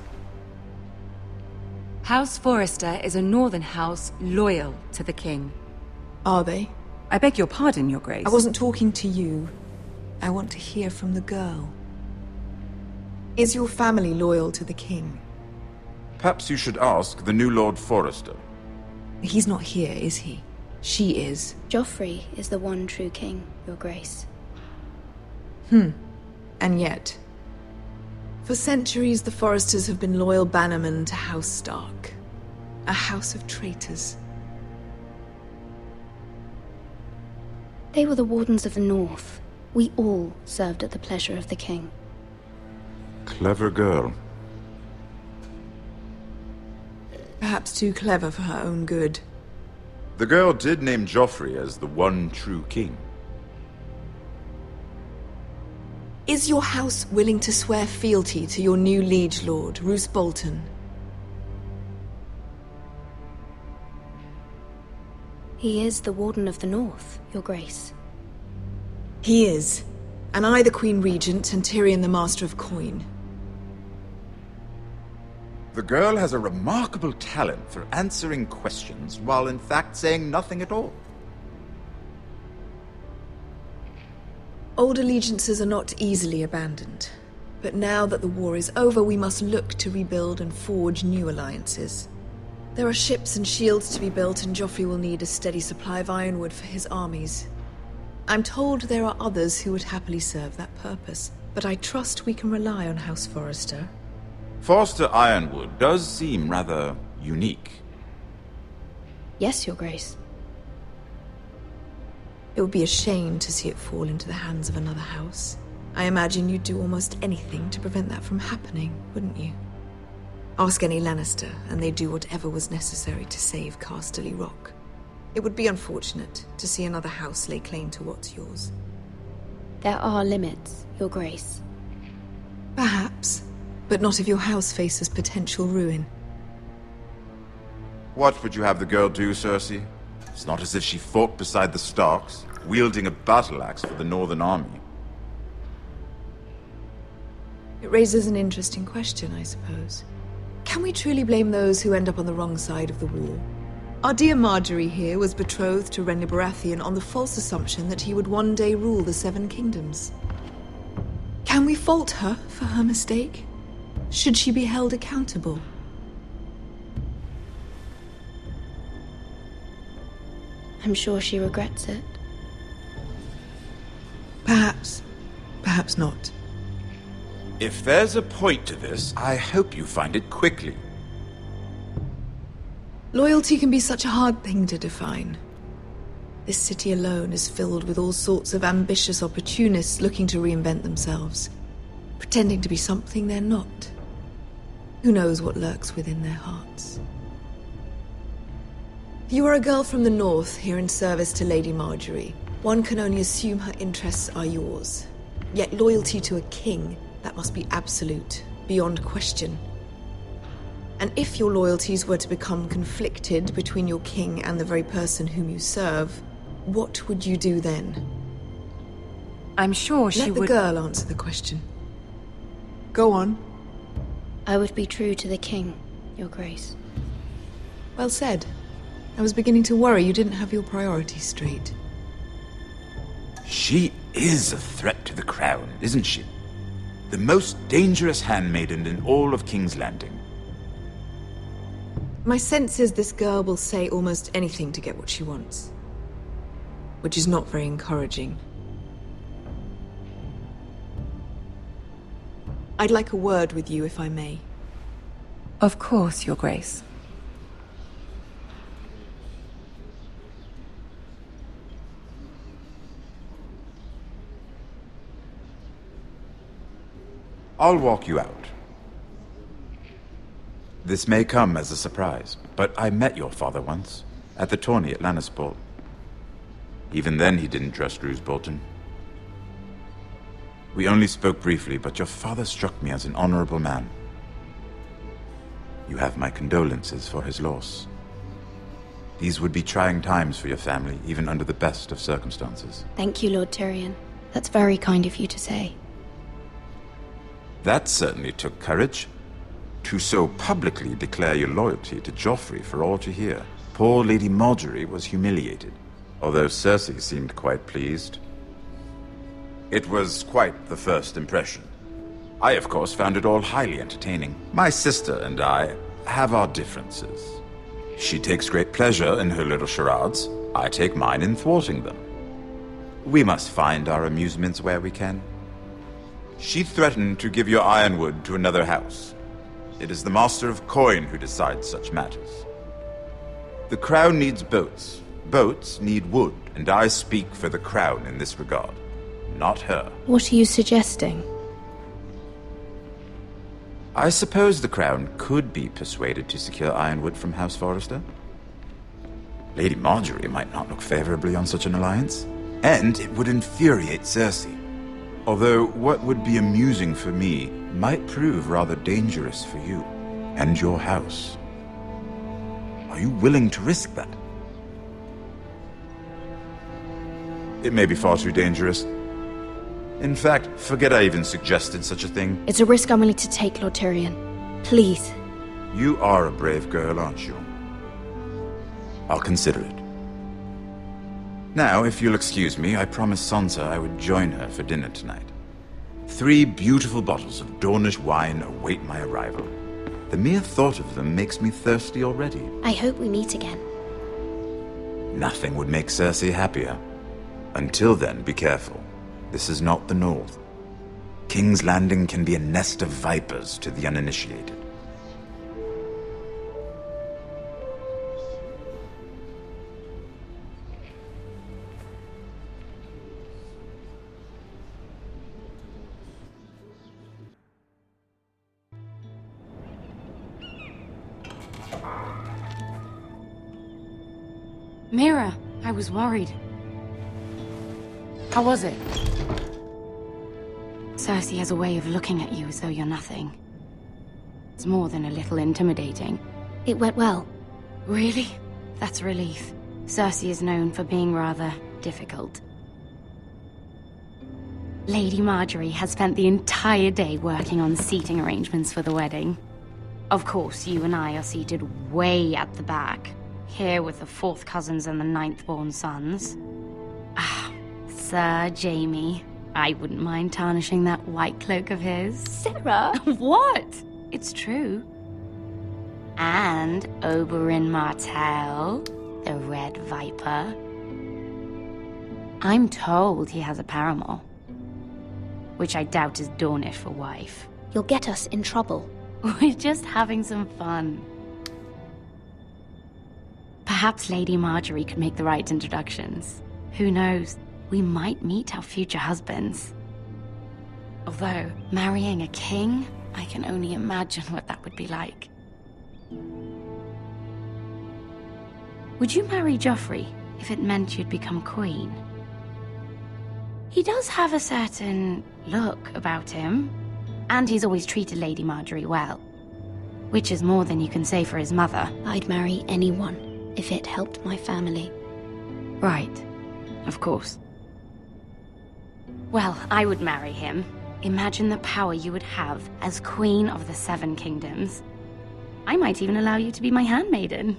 House Forrester is a northern house loyal to the king. Are they? I beg your pardon, Your Grace. I wasn't talking to you. I want to hear from the girl. Is your family loyal to the king? Perhaps you should ask the new Lord Forrester. He's not here, is he? She is. Joffrey is the one true king, Your Grace. And yet, for centuries the Forresters have been loyal bannermen to House Stark. A house of traitors. They were the Wardens of the North. We all served at the pleasure of the king. Clever girl. Perhaps too clever for her own good. The girl did name Joffrey as the one true king. Is your house willing to swear fealty to your new liege lord, Roose Bolton? He is the Warden of the North, Your Grace. He is. And I the Queen Regent and Tyrion the Master of Coin. The girl has a remarkable talent for answering questions while in fact saying nothing at all. Old allegiances are not easily abandoned. But now that the war is over, we must look to rebuild and forge new alliances. There are ships and shields to be built, and Joffrey will need a steady supply of ironwood for his armies. I'm told there are others who would happily serve that purpose, but I trust we can rely on House Forrester. Forster Ironwood does seem rather unique. Yes, Your Grace. It would be a shame to see it fall into the hands of another house. I imagine you'd do almost anything to prevent that from happening, wouldn't you? Ask any Lannister, and they'd do whatever was necessary to save Casterly Rock. It would be unfortunate to see another house lay claim to what's yours. There are limits, Your Grace. Perhaps, but not if your house faces potential ruin. What would you have the girl do, Cersei? It's not as if she fought beside the Starks, wielding a battle axe for the Northern Army. It raises an interesting question, I suppose. Can we truly blame those who end up on the wrong side of the war? Our dear Marjorie here was betrothed to Renly Baratheon on the false assumption that he would one day rule the Seven Kingdoms. Can we fault her for her mistake? Should she be held accountable? I'm sure she regrets it. Perhaps. Perhaps not. If there's a point to this, I hope you find it quickly. Loyalty can be such a hard thing to define. This city alone is filled with all sorts of ambitious opportunists looking to reinvent themselves, pretending to be something they're not. Who knows what lurks within their hearts? You are a girl from the north, here in service to Lady Marjorie. One can only assume her interests are yours. Yet loyalty to a king, that must be absolute, beyond question. And if your loyalties were to become conflicted between your king and the very person whom you serve, what would you do then? I'm sure she would... Let the girl answer the question. Go on. I would be true to the king, Your Grace. Well said. I was beginning to worry you didn't have your priorities straight. She is a threat to the crown, isn't she? The most dangerous handmaiden in all of King's Landing. My sense is this girl will say almost anything to get what she wants. Which is not very encouraging. I'd like a word with you, if I may. Of course, Your Grace. I'll walk you out. This may come as a surprise, but I met your father once, at the tourney at Lannisport. Even then he didn't trust Roose Bolton. We only spoke briefly, but your father struck me as an honorable man. You have my condolences for his loss. These would be trying times for your family, even under the best of circumstances. Thank you, Lord Tyrion. That's very kind of you to say. That certainly took courage. To so publicly declare your loyalty to Joffrey for all to hear. Poor Lady Marjorie was humiliated, although Cersei seemed quite pleased. It was quite the first impression. I, of course, found it all highly entertaining. My sister and I have our differences. She takes great pleasure in her little charades. I take mine in thwarting them. We must find our amusements where we can. She threatened to give your ironwood to another house. It is the Master of Coin who decides such matters. The Crown needs boats. Boats need wood, and I speak for the Crown in this regard, not her. What are you suggesting? I suppose the Crown could be persuaded to secure ironwood from House Forrester. Lady Marjorie might not look favorably on such an alliance, and it would infuriate Cersei. Although what would be amusing for me might prove rather dangerous for you and your house. Are you willing to risk that? It may be far too dangerous. In fact, forget I even suggested such a thing. It's a risk I'm willing to take, Lord Tyrion. Please. You are a brave girl, aren't you? I'll consider it. Now, if you'll excuse me, I promised Sansa I would join her for dinner tonight. 3 beautiful bottles of Dornish wine await my arrival. The mere thought of them makes me thirsty already. I hope we meet again. Nothing would make Cersei happier. Until then, be careful. This is not the North. King's Landing can be a nest of vipers to the uninitiated. Mira, I was worried. How was it? Cersei has a way of looking at you as though you're nothing. It's more than a little intimidating. It went well. Really? That's a relief. Cersei is known for being rather difficult. Lady Marjorie has spent the entire day working on seating arrangements for the wedding. Of course, you and I are seated way at the back, here with the 4th cousins and the 9th-born sons. Ah, Sir Jaime. I wouldn't mind tarnishing that white cloak of his. Sarah! What? It's true. And Oberyn Martell, the Red Viper. I'm told he has a paramour, which I doubt is Dornish for wife. You'll get us in trouble. We're just having some fun. Perhaps Lady Marjorie could make the right introductions. Who knows? We might meet our future husbands. Although, marrying a king, I can only imagine what that would be like. Would you marry Joffrey if it meant you'd become queen? He does have a certain look about him, and he's always treated Lady Marjorie well. Which is more than you can say for his mother. I'd marry anyone if it helped my family. Right. Of course. Well, I would marry him. Imagine the power you would have as Queen of the 7 Kingdoms. I might even allow you to be my handmaiden.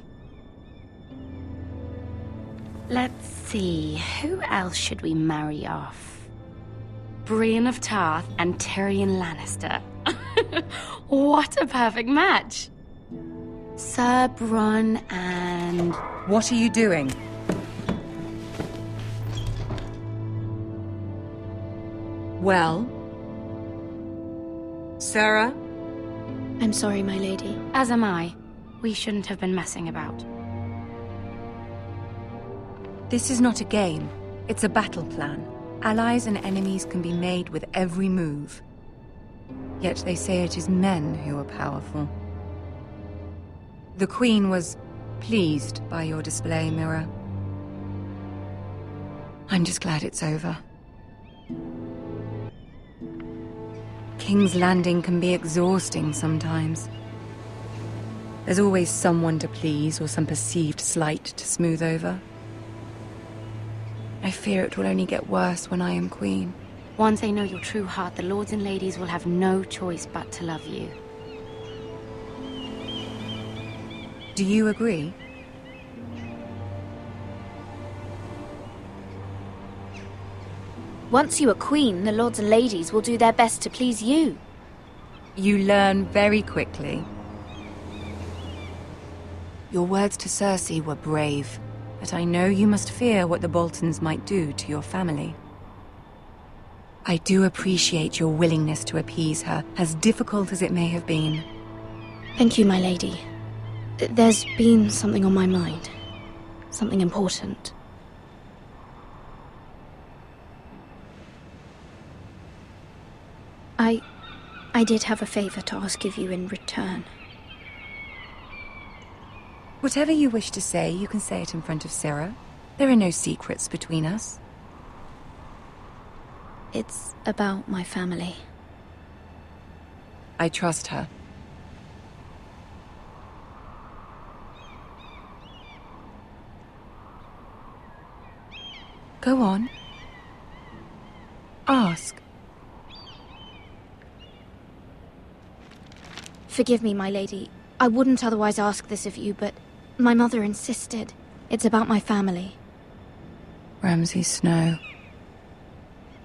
Let's see, who else should we marry off? Brienne of Tarth and Tyrion Lannister. What a perfect match! Sir Bronn and... What are you doing? Well? Sarah? I'm sorry, my lady. As am I. We shouldn't have been messing about. This is not a game. It's a battle plan. Allies and enemies can be made with every move. Yet they say it is men who are powerful. The Queen was pleased by your display, Mira. I'm just glad it's over. King's Landing can be exhausting sometimes. There's always someone to please or some perceived slight to smooth over. I fear it will only get worse when I am queen. Once they know your true heart, the lords and ladies will have no choice but to love you. Do you agree? Once you are queen, the lords and ladies will do their best to please you. You learn very quickly. Your words to Cersei were brave, but I know you must fear what the Boltons might do to your family. I do appreciate your willingness to appease her, as difficult as it may have been. Thank you, my lady. There's been something on my mind. Something important. I did have a favor to ask of you in return. Whatever you wish to say, you can say it in front of Sarah. There are no secrets between us. It's about my family. I trust her. Go on. Ask. Forgive me, my lady. I wouldn't otherwise ask this of you, but my mother insisted. It's about my family. Ramsay Snow.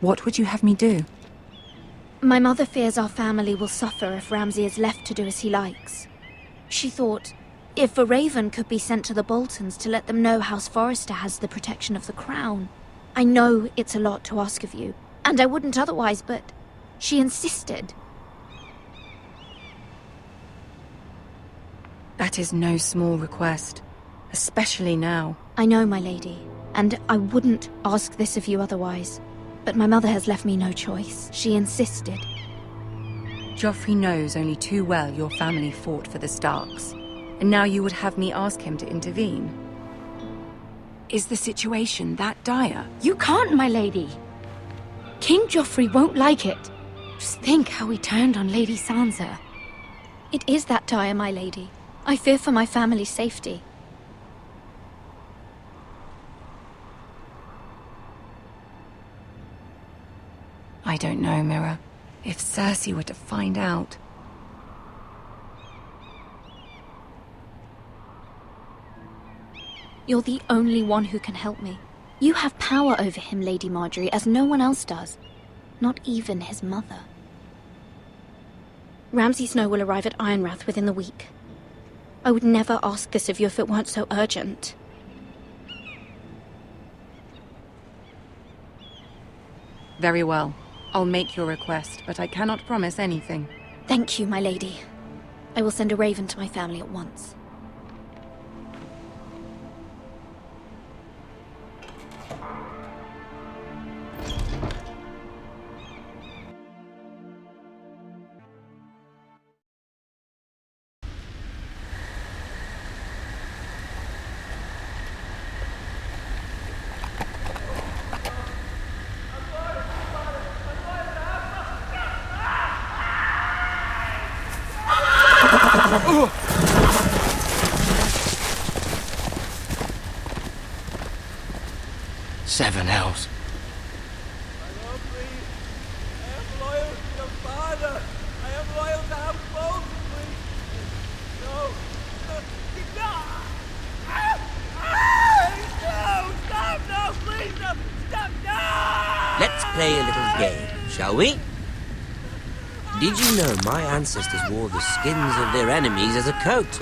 What would you have me do? My mother fears our family will suffer if Ramsay is left to do as he likes. She thought, if a raven could be sent to the Boltons to let them know House Forrester has the protection of the crown. I know it's a lot to ask of you, and I wouldn't otherwise, but she insisted. That is no small request, especially now. I know, my lady, and I wouldn't ask this of you otherwise. But my mother has left me no choice. She insisted. Joffrey knows only too well your family fought for the Starks, and now you would have me ask him to intervene. Is the situation that dire? You can't, my lady. King Joffrey won't like it. Just think how he turned on Lady Sansa. It is that dire, my lady. I fear for my family's safety. I don't know, Mira. If Cersei were to find out... You're the only one who can help me. You have power over him, Lady Marjorie, as no one else does. Not even his mother. Ramsay Snow will arrive at Ironrath within the week. I would never ask this of you if it weren't so urgent. Very well. I'll make your request, but I cannot promise anything. Thank you, my lady. I will send a raven to my family at once. Seven hells. Let's play a little game, shall we? Did you know my ancestors wore the skins of their enemies as a coat?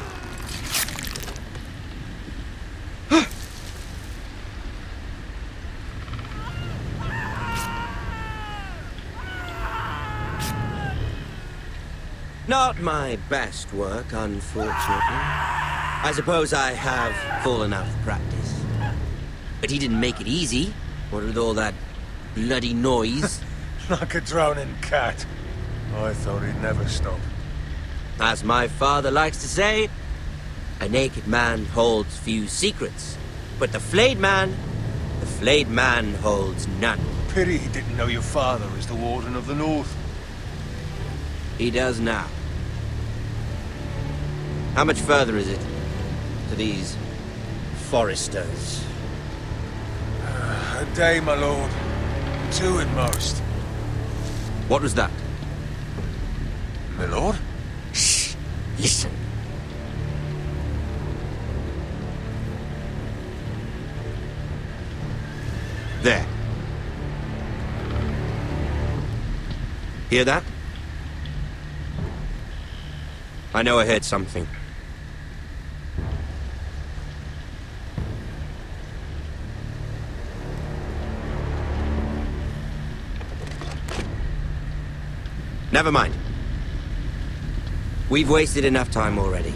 Not my best work, unfortunately. I suppose I have fallen out of practice. But he didn't make it easy, what with all that bloody noise. Like a drowning cat. I thought he'd never stop. As my father likes to say, a naked man holds few secrets. But the flayed man holds none. Pity he didn't know your father is the Warden of the North. He does now. How much further is it to these foresters? A day, my lord. 2 at most. What was that? My lord? Shh! Listen. There. Hear that? I know I heard something. Never mind. We've wasted enough time already.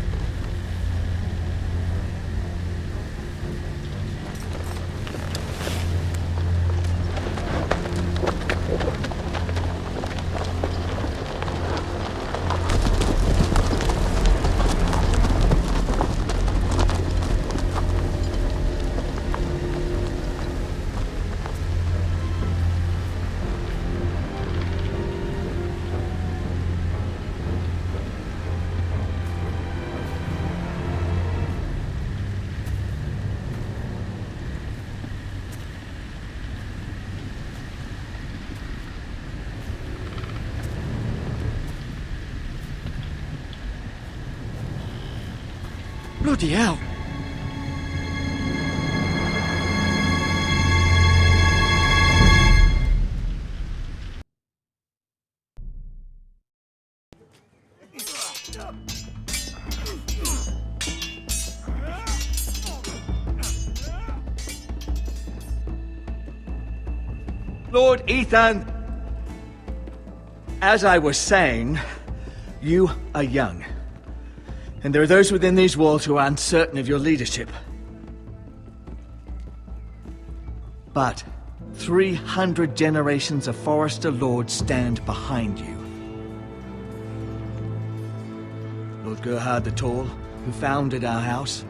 Bloody hell! Lord Ethan, as I was saying, you are young. And there are those within these walls who are uncertain of your leadership. But 300 generations of Forester Lords stand behind you. Lord Gerhard the Tall, who founded our house,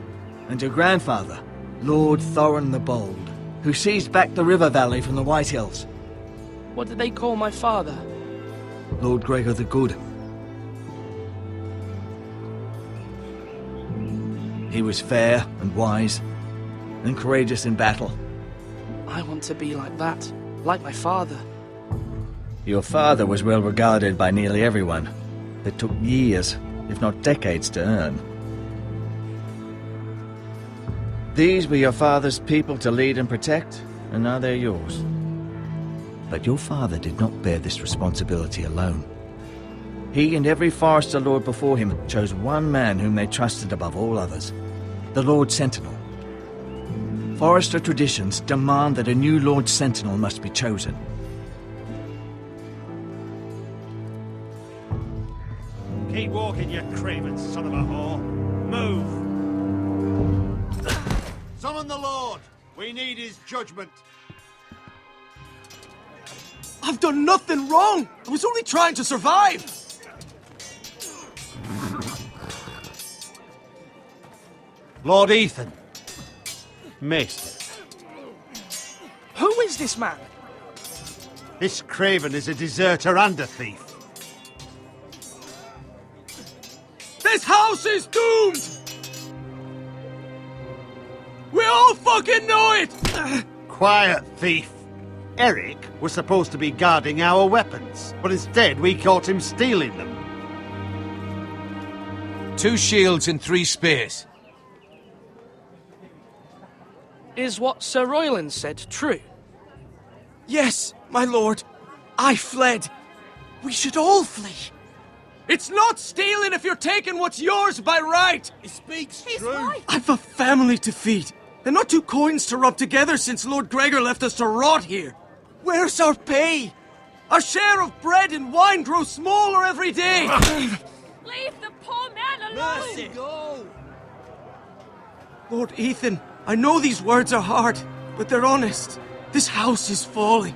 and your grandfather, Lord Thorin the Bold, who seized back the river valley from the White Hills. What did they call my father? Lord Gregor the Good. He was fair and wise, and courageous in battle. I want to be like that, like my father. Your father was well regarded by nearly everyone. It took years, if not decades, to earn. These were your father's people to lead and protect, and now they're yours. But your father did not bear this responsibility alone. He and every Forester Lord before him chose one man whom they trusted above all others, the Lord Sentinel. Forester traditions demand that a new Lord Sentinel must be chosen. Keep walking, you craven son of a whore. Move! Summon the Lord! We need his judgment. I've done nothing wrong! I was only trying to survive! Lord Ethan. Maester. Who is this man? This craven is a deserter and a thief. This house is doomed! We all fucking know it! Quiet, thief. Eric was supposed to be guarding our weapons, but instead we caught him stealing them. 2 shields and 3 spears. Is what Sir Royland said true? Yes, my lord. I fled. We should all flee. It's not stealing if you're taking what's yours by right. He speaks true. I've a family to feed, and not 2 coins to rub together since Lord Gregor left us to rot here. Where's our pay? Our share of bread and wine grows smaller every day. Leave the poor man alone! Mercy, go! Lord Ethan, I know these words are hard, but they're honest. This house is falling.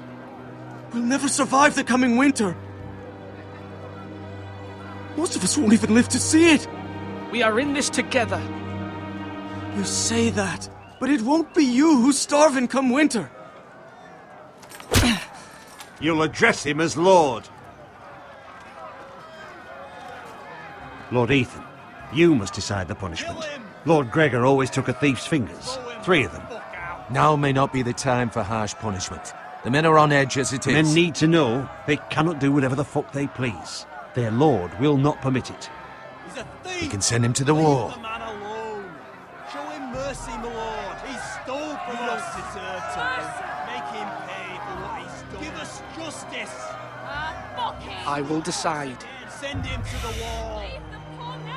We'll never survive the coming winter. Most of us won't even live to see it. We are in this together. You say that, but it won't be you who's starving come winter. You'll address him as Lord. Lord Ethan, you must decide the punishment. Lord Gregor always took a thief's fingers. 3 of them. Now may not be the time for harsh punishment. The men are on edge as it is. Men need to know they cannot do whatever the fuck they please. Their lord will not permit it. He's a thief! We can send him to the wall. Leave the man alone. Show him mercy, my lord. He stole from us. He don't deserve to live. Make him pay for what he's done. Give us justice. Fuck him! I will decide. Send him to the wall.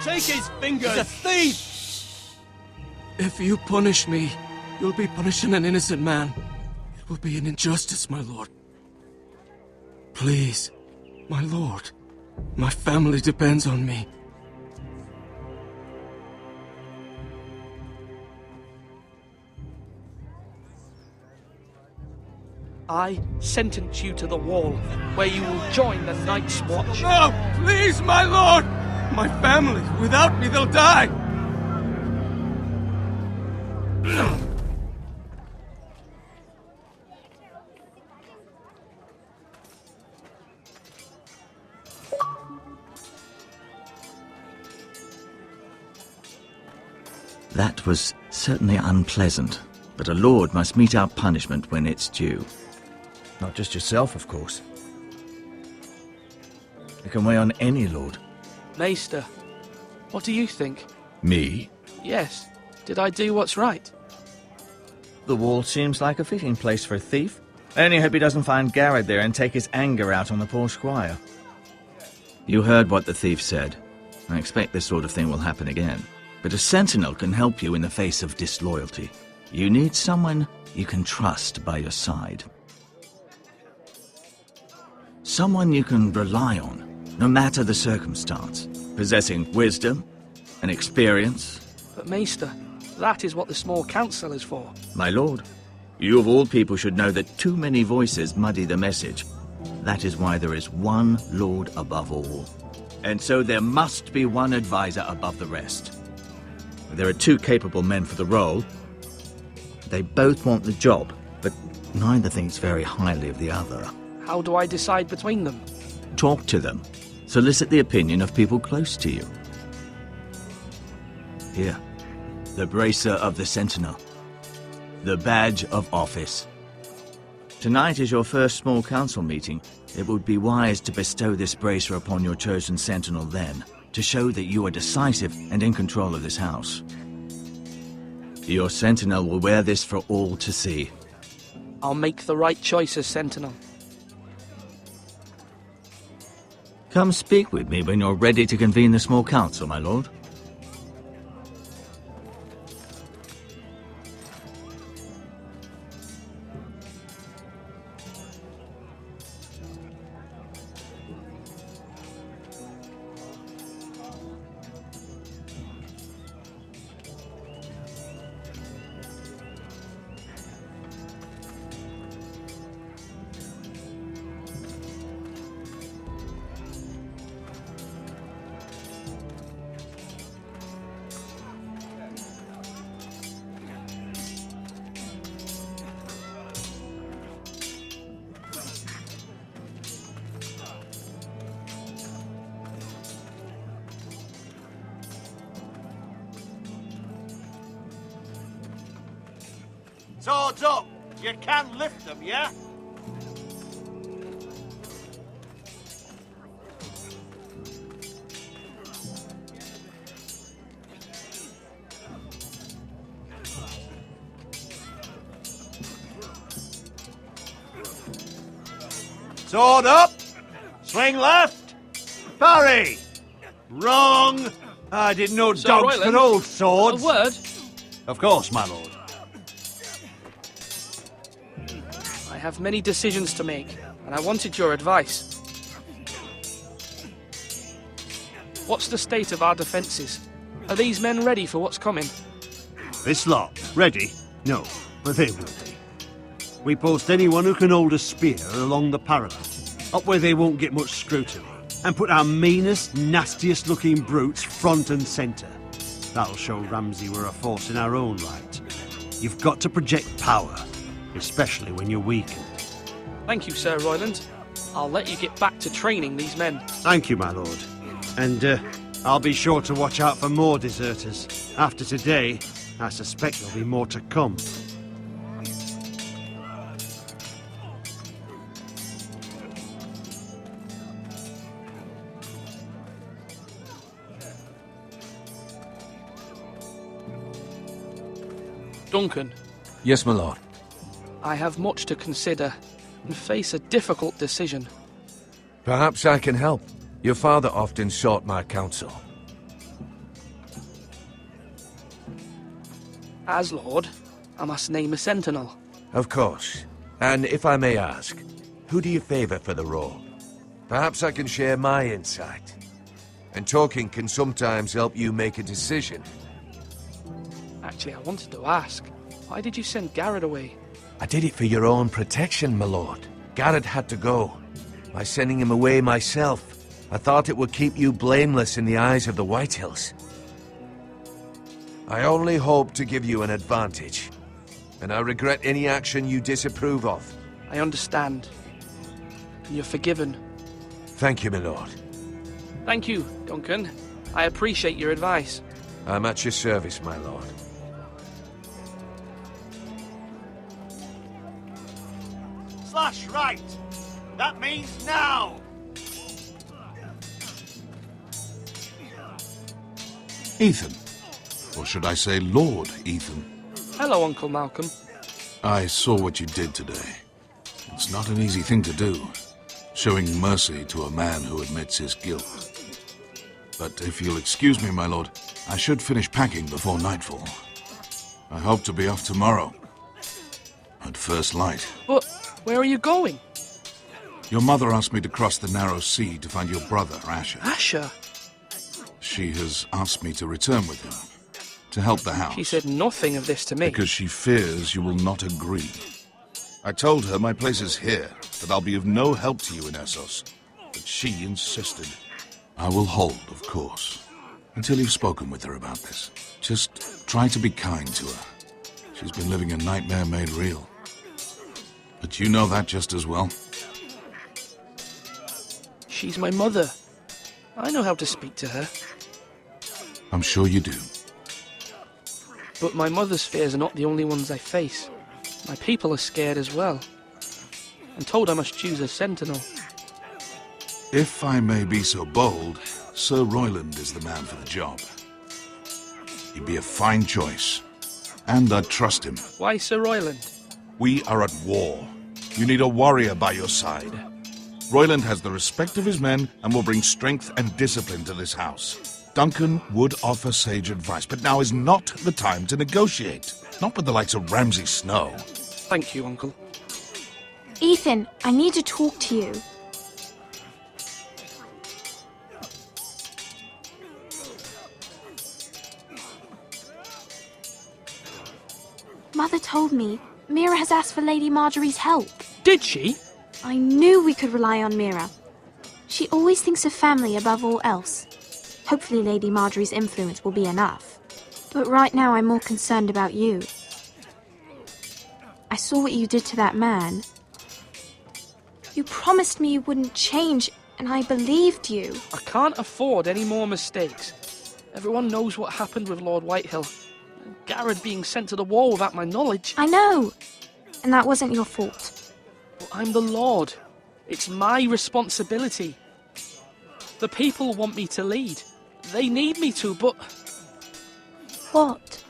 Take his fingers. He's a thief! If you punish me, you'll be punishing an innocent man. It will be an injustice, my lord. Please, my lord. My family depends on me. I sentence you to the wall, where you will join the Night's Watch. No! Please, my lord! My family, without me, they'll die! That was certainly unpleasant, but a lord must mete out punishment when it's due. Not just yourself, of course. It can weigh on any lord. Maester, what do you think? Me? Yes. Did I do what's right? The wall seems like a fitting place for a thief. I only hope he doesn't find Garrett there and take his anger out on the poor squire. You heard what the thief said. I expect this sort of thing will happen again. But a sentinel can help you in the face of disloyalty. You need someone you can trust by your side. Someone you can rely on, no matter the circumstance. Possessing wisdom and experience. But Maester, that is what the small council is for. My lord, you of all people should know that too many voices muddy the message. That is why there is one lord above all. And so there must be one advisor above the rest. There are 2 capable men for the role. They both want the job, but neither thinks very highly of the other. How do I decide between them? Talk to them. Solicit the opinion of people close to you. Here, the bracer of the Sentinel. The badge of office. Tonight is your first small council meeting. It would be wise to bestow this bracer upon your chosen sentinel then, to show that you are decisive and in control of this house. Your sentinel will wear this for all to see. I'll make the right choice as sentinel. Come speak with me when you're ready to convene the small council, my lord. Swords up! You can lift them, yeah? Sword up! Swing left! Parry! Wrong! I didn't know Sir dogs Royland, could hold swords. A word? Of course, my lord. I have many decisions to make, and I wanted your advice. What's the state of our defences? Are these men ready for what's coming? This lot, ready? No, but they will be. We post anyone who can hold a spear along the parapet, up where they won't get much scrutiny, and put our meanest, nastiest looking brutes front and centre. That'll show Ramsay we're a force in our own right. You've got to project power, especially when you're weakened. Thank you, Sir Royland. I'll let you get back to training these men. Thank you, my lord. And I'll be sure to watch out for more deserters. After today, I suspect there'll be more to come. Duncan. Yes, my lord. I have much to consider and face a difficult decision. Perhaps I can help. Your father often sought my counsel. As Lord, I must name a sentinel. Of course. And if I may ask, who do you favor for the role? Perhaps I can share my insight. And talking can sometimes help you make a decision. Actually, I wanted to ask, why did you send Garrett away? I did it for your own protection, my lord. Garrett had to go. By sending him away myself, I thought it would keep you blameless in the eyes of the Whitehills. I only hope to give you an advantage, and I regret any action you disapprove of. I understand. And you're forgiven. Thank you, my lord. Thank you, Duncan. I appreciate your advice. I'm at your service, my lord. Slash right! That means now! Ethan. Or should I say Lord Ethan? Hello, Uncle Malcolm. I saw what you did today. It's not an easy thing to do, showing mercy to a man who admits his guilt. But if you'll excuse me, my lord, I should finish packing before nightfall. I hope to be off tomorrow. At first light. But where are you going? Your mother asked me to cross the narrow sea to find your brother, Asher. Asher? She has asked me to return with him, to help the house. She said nothing of this to me. Because she fears you will not agree. I told her my place is here, that I'll be of no help to you in Essos. But she insisted. I will hold, of course, until you've spoken with her about this. Just try to be kind to her. She's been living a nightmare made real. But you know that just as well. She's my mother. I know how to speak to her. I'm sure you do. But my mother's fears are not the only ones I face. My people are scared as well. I'm told I must choose a sentinel. If I may be so bold, Sir Royland is the man for the job. He'd be a fine choice. And I'd trust him. Why Sir Royland? We are at war. You need a warrior by your side. Royland has the respect of his men and will bring strength and discipline to this house. Duncan would offer sage advice, but now is not the time to negotiate. Not with the likes of Ramsay Snow. Thank you, Uncle. Ethan, I need to talk to you. Mother told me Mira has asked for Lady Marjorie's help. Did she? I knew we could rely on Mira. She always thinks of family above all else. Hopefully Lady Marjorie's influence will be enough. But right now I'm more concerned about you. I saw what you did to that man. You promised me you wouldn't change, and I believed you. I can't afford any more mistakes. Everyone knows what happened with Lord Whitehill. Garrett being sent to the war without my knowledge. I know. And that wasn't your fault. But I'm the Lord. It's my responsibility. The people want me to lead. They need me to, but... What?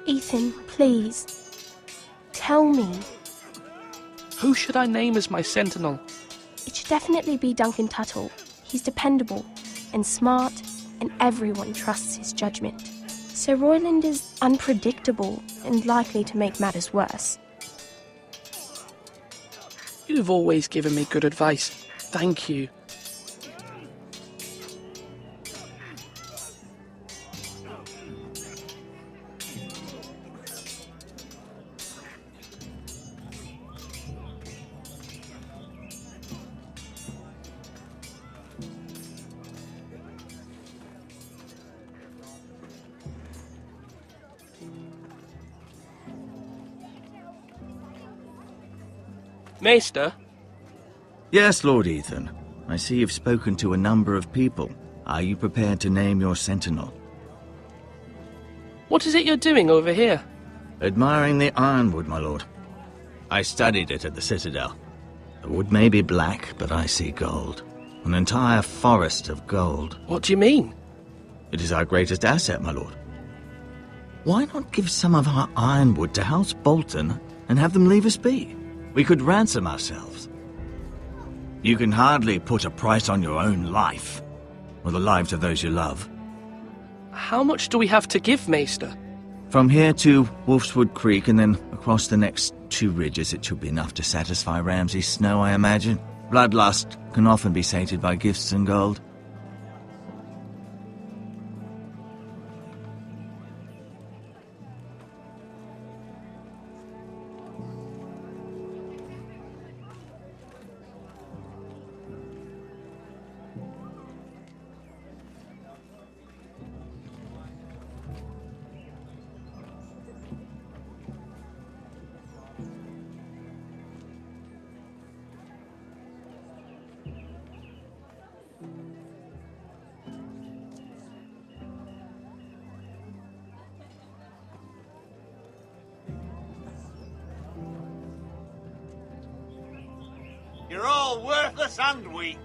Ethan, please. Tell me. Who should I name as my sentinel? It should definitely be Duncan Tuttle. He's dependable and smart, and everyone trusts his judgment. Sir Royland is unpredictable and likely to make matters worse. You've always given me good advice. Thank you. Maester? Yes, Lord Ethan. I see you've spoken to a number of people. Are you prepared to name your sentinel? What is it you're doing over here? Admiring the ironwood, my lord. I studied it at the Citadel. The wood may be black, but I see gold. An entire forest of gold. What do you mean? It is our greatest asset, my lord. Why not give some of our ironwood to House Bolton and have them leave us be? We could ransom ourselves. You can hardly put a price on your own life, or the lives of those you love. How much do we have to give, Maester? From here to Wolfswood Creek and then across the next 2 ridges, it should be enough to satisfy Ramsay Snow, I imagine. Bloodlust can often be sated by gifts and gold. You're all worthless and weak.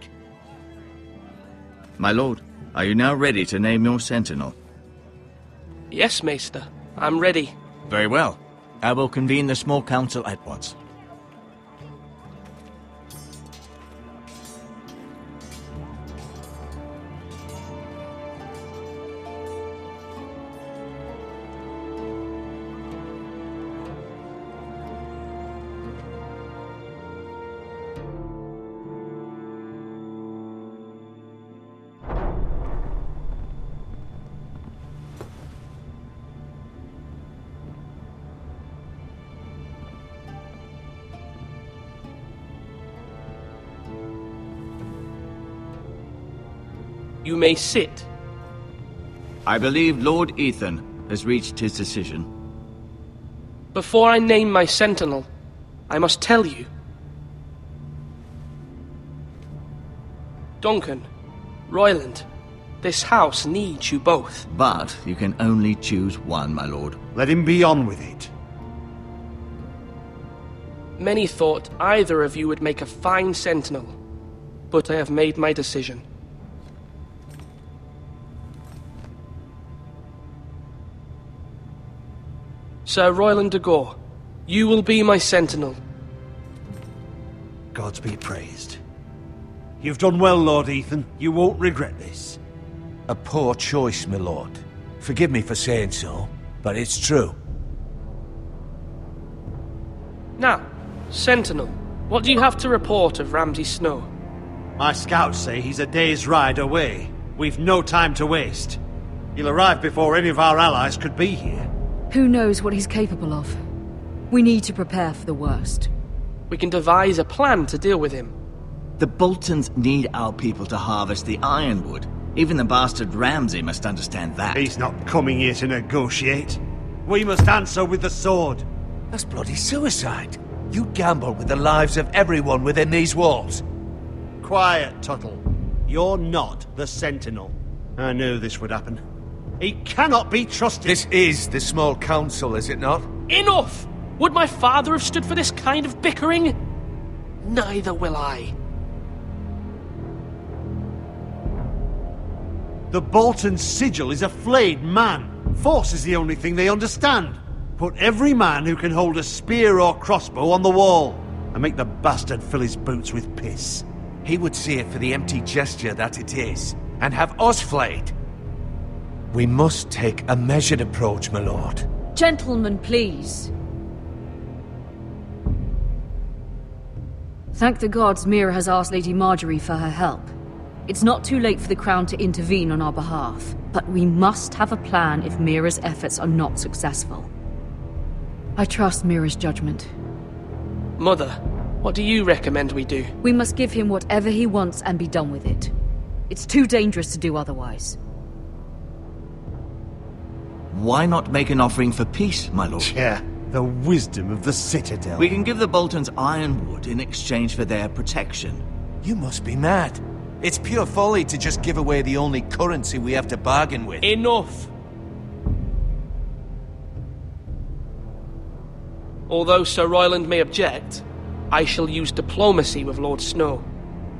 My lord, are you now ready to name your sentinel? Yes, Maester. I'm ready. Very well. I will convene the small council at once. You may sit. I believe Lord Ethan has reached his decision. Before I name my sentinel, I must tell you. Duncan, Royland, this house needs you both. But you can only choose one, my lord. Let him be on with it. Many thought either of you would make a fine sentinel, but I have made my decision. Sir Royland de Gore, you will be my sentinel. Gods be praised. You've done well, Lord Ethan. You won't regret this. A poor choice, my lord. Forgive me for saying so, but it's true. Now, Sentinel, what do you have to report of Ramsay Snow? My scouts say he's a day's ride away. We've no time to waste. He'll arrive before any of our allies could be here. Who knows what he's capable of? We need to prepare for the worst. We can devise a plan to deal with him. The Boltons need our people to harvest the ironwood. Even the bastard Ramsay must understand that. He's not coming here to negotiate. We must answer with the sword. That's bloody suicide. You gamble with the lives of everyone within these walls. Quiet, Tuttle. You're not the Sentinel. I knew this would happen. He cannot be trusted. This is the small council, is it not? Enough! Would my father have stood for this kind of bickering? Neither will I. The Bolton sigil is a flayed man. Force is the only thing they understand. Put every man who can hold a spear or crossbow on the wall, and make the bastard fill his boots with piss. He would see it for the empty gesture that it is, and have us flayed. We must take a measured approach, my lord. Gentlemen, please. Thank the gods Mira has asked Lady Marjorie for her help. It's not too late for the Crown to intervene on our behalf, but we must have a plan if Mira's efforts are not successful. I trust Mira's judgment. Mother, what do you recommend we do? We must give him whatever he wants and be done with it. It's too dangerous to do otherwise. Why not make an offering for peace, my lord? Yeah, the wisdom of the Citadel. We can give the Boltons ironwood in exchange for their protection. You must be mad. It's pure folly to just give away the only currency we have to bargain with. Enough! Although Sir Royland may object, I shall use diplomacy with Lord Snow.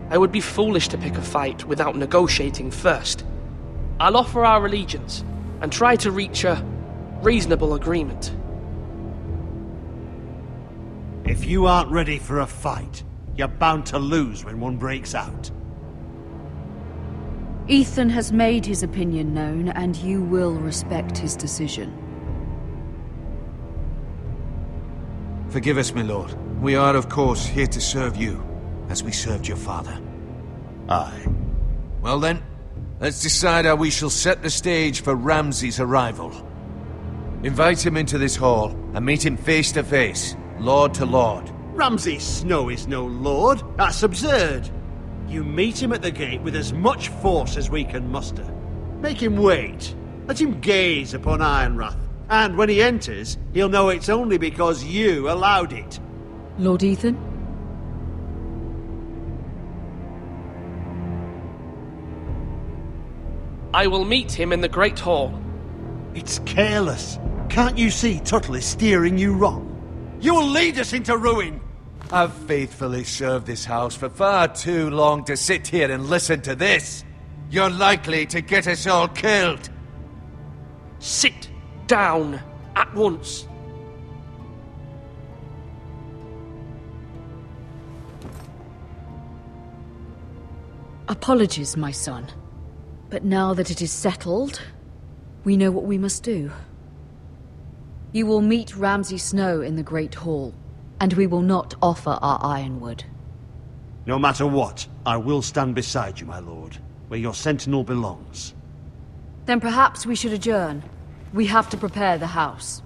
I would be foolish to pick a fight without negotiating first. I'll offer our allegiance, and try to reach a reasonable agreement. If you aren't ready for a fight, you're bound to lose when one breaks out. Ethan has made his opinion known, and you will respect his decision. Forgive us, my lord. We are, of course, here to serve you, as we served your father. Aye. Well then, let's decide how we shall set the stage for Ramsay's arrival. Invite him into this hall, and meet him face to face, lord to lord. Ramsay Snow is no lord. That's absurd. You meet him at the gate with as much force as we can muster. Make him wait. Let him gaze upon Ironrath. And when he enters, he'll know it's only because you allowed it. Lord Ethan? I will meet him in the Great Hall. It's careless. Can't you see Tuttle is steering you wrong? You'll lead us into ruin! I've faithfully served this house for far too long to sit here and listen to this. You're likely to get us all killed. Sit down at once. Apologies, my son. But now that it is settled, we know what we must do. You will meet Ramsay Snow in the Great Hall, and we will not offer our ironwood. No matter what, I will stand beside you, my lord, where your sentinel belongs. Then perhaps we should adjourn. We have to prepare the house.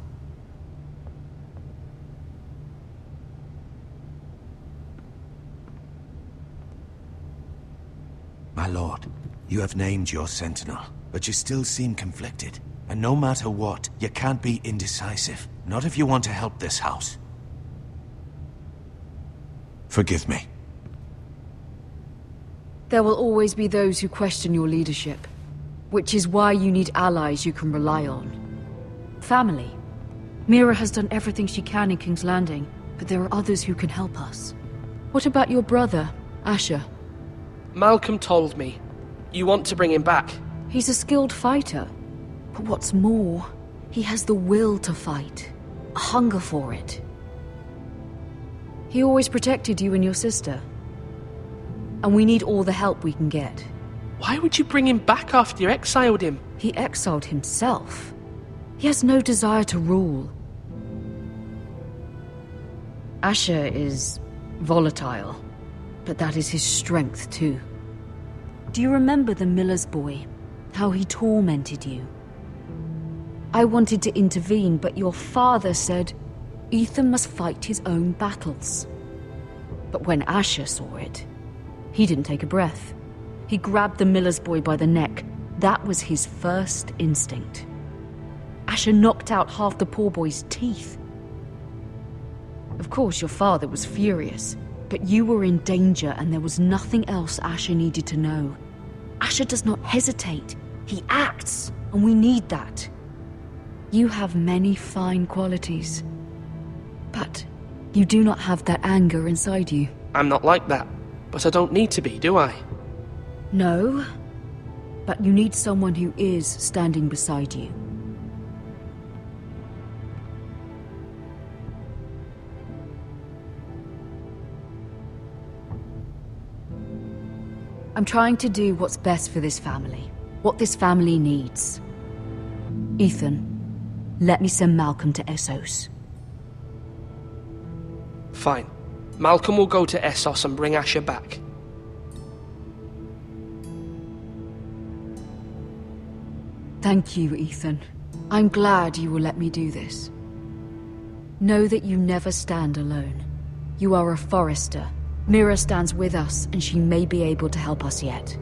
My lord, you have named your sentinel, but you still seem conflicted. And no matter what, you can't be indecisive. Not if you want to help this house. Forgive me. There will always be those who question your leadership, which is why you need allies you can rely on. Family. Mira has done everything she can in King's Landing. but there are others who can help us. What about your brother, Asher? Malcolm told me. You want to bring him back? He's a skilled fighter. But what's more, he has the will to fight. A hunger for it. He always protected you and your sister. And we need all the help we can get. Why would you bring him back after you exiled him? He exiled himself. He has no desire to rule. Asher is volatile, but that is his strength too. Do you remember the miller's boy? How he tormented you? I wanted to intervene, but your father said Ethan must fight his own battles. But when Asher saw it, he didn't take a breath. He grabbed the miller's boy by the neck. That was his first instinct. Asher knocked out half the poor boy's teeth. Of course, your father was furious, but you were in danger and there was nothing else Asher needed to know. Asher does not hesitate. He acts, and we need that. You have many fine qualities, but you do not have that anger inside you. I'm not like that, but I don't need to be, do I? No, but you need someone who is standing beside you. I'm trying to do what's best for this family, what this family needs. Ethan, let me send Malcolm to Essos. Fine. Malcolm will go to Essos and bring Asher back. Thank you, Ethan. I'm glad you will let me do this. Know that you never stand alone. You are a Forrester. Mira stands with us, and she may be able to help us yet.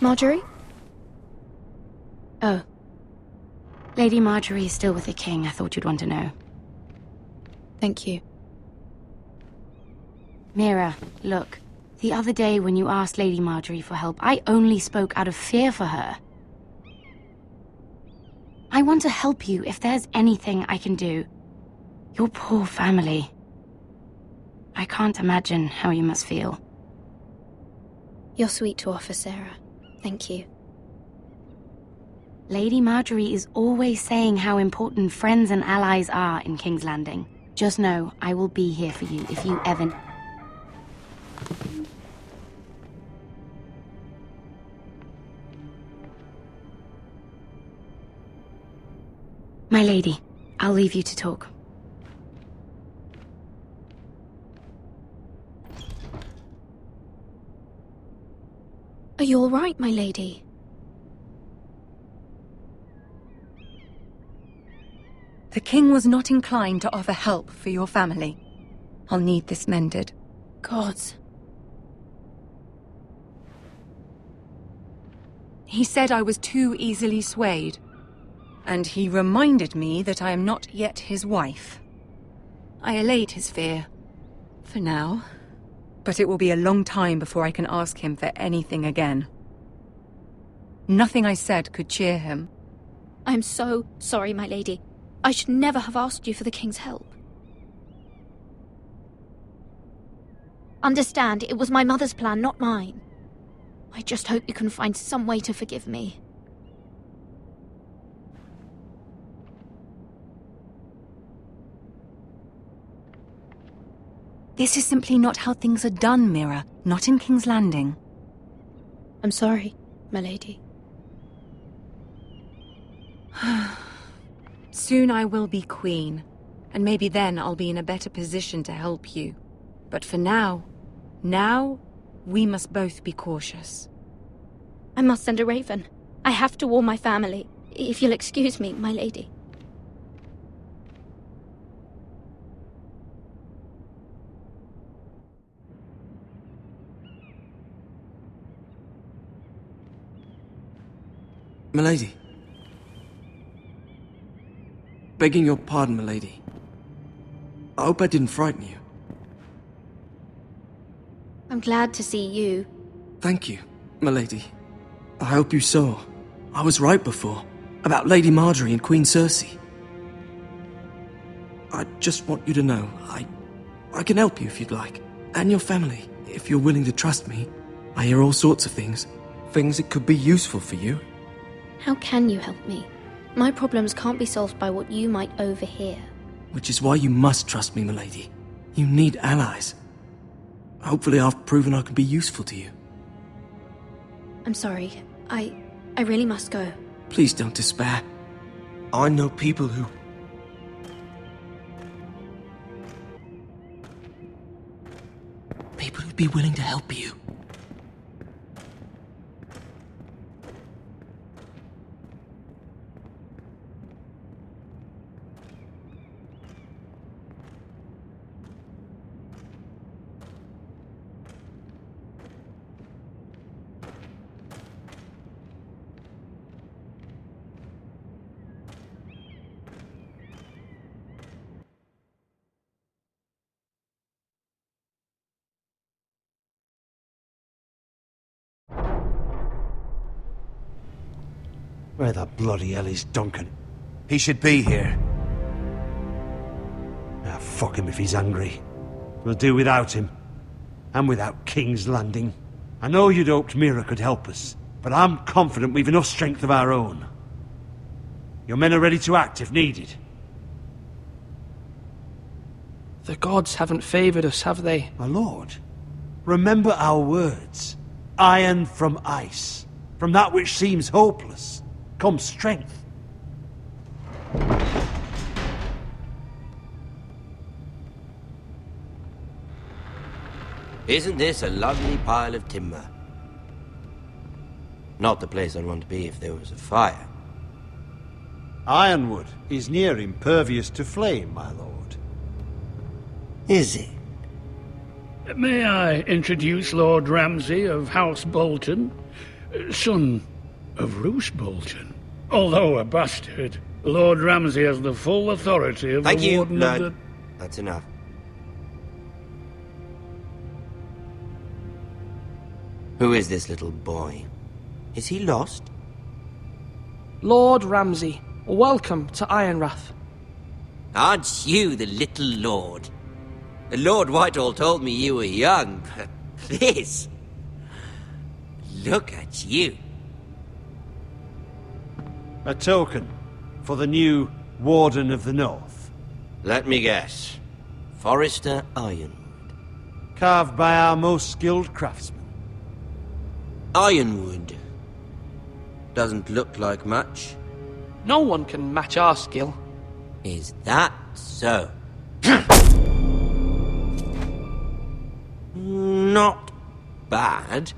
Marjorie? Oh. Lady Marjorie is still with the king. I thought you'd want to know. Thank you. Mira, look. The other day when you asked Lady Marjorie for help, I only spoke out of fear for her. I want to help you if there's anything I can do. Your poor family. I can't imagine how you must feel. You're sweet to offer, Sarah. Thank you. Lady Marjorie is always saying how important friends and allies are in King's Landing. Just know, I will be here for you if you ever... My lady, I'll leave you to talk. Are you all right, my lady? The king was not inclined to offer help for your family. I'll need this mended. Gods. He said I was too easily swayed. And he reminded me that I am not yet his wife. I allayed his fear. For now. But it will be a long time before I can ask him for anything again. Nothing I said could cheer him. I'm so sorry, my lady. I should never have asked you for the king's help. Understand, it was my mother's plan, not mine. I just hope you can find some way to forgive me. This is simply not how things are done, Mira. Not in King's Landing. I'm sorry, my lady. Soon I will be queen, and maybe then I'll be in a better position to help you. But for now, we must both be cautious. I must send a raven. I have to warn my family. If you'll excuse me, my lady. Milady. Begging your pardon, milady. I hope I didn't frighten you. I'm glad to see you. Thank you, milady. I hope you saw. I was right before. About Lady Marjorie and Queen Cersei. I just want you to know, I can help you if you'd like. And your family, if you're willing to trust me. I hear all sorts of things. Things that could be useful for you. How can you help me? My problems can't be solved by what you might overhear. Which is why you must trust me, milady. You need allies. Hopefully I've proven I can be useful to you. I'm sorry. I really must go. Please don't despair. I know people who... People who'd be willing to help you. Where the bloody hell is Duncan? He should be here. Ah, fuck him if he's angry. We'll do without him. And without King's Landing. I know you'd hoped Mira could help us, but I'm confident we've enough strength of our own. Your men are ready to act if needed. The gods haven't favoured us, have they? My lord, remember our words. Iron from ice. From that which seems hopeless comes strength. Isn't this a lovely pile of timber? Not the place I'd want to be if there was a fire. Ironwood is near impervious to flame, my lord. Is it? May I introduce Lord Ramsay of House Bolton, son of Roose Bolton? Although a bastard, Lord Ramsay has the full authority of Thank the you, Warden Lord. of the... That's enough. Who is this little boy? Is he lost? Lord Ramsay, welcome to Ironrath. Aren't you the little lord? Lord Whitehall told me you were young, but this... Look at you. A token for the new Warden of the North. Let me guess. Forrester Ironwood. Carved by our most skilled craftsmen. Ironwood. Doesn't look like much. No one can match our skill. Is that so? Not bad.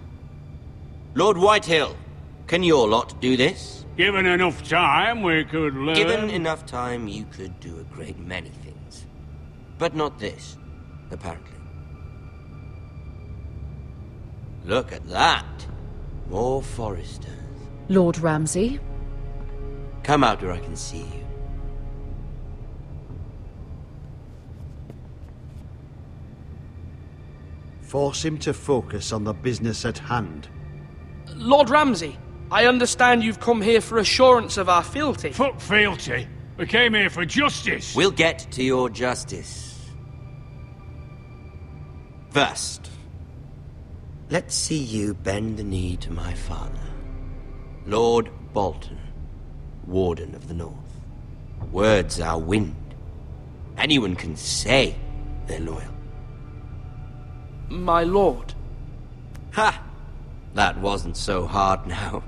Lord Whitehill, can your lot do this? Given enough time, we could learn... Given enough time, you could do a great many things. But not this, apparently. Look at that. More Foresters. Lord Ramsay? Come out where I can see you. Force him to focus on the business at hand. Lord Ramsay, I understand you've come here for assurance of our fealty. Fuck fealty. We came here for justice. We'll get to your justice. First, Let's see you bend the knee to my father, Lord Bolton, Warden of the North. Words are wind. Anyone can say they're loyal. My lord. Ha! That wasn't so hard now,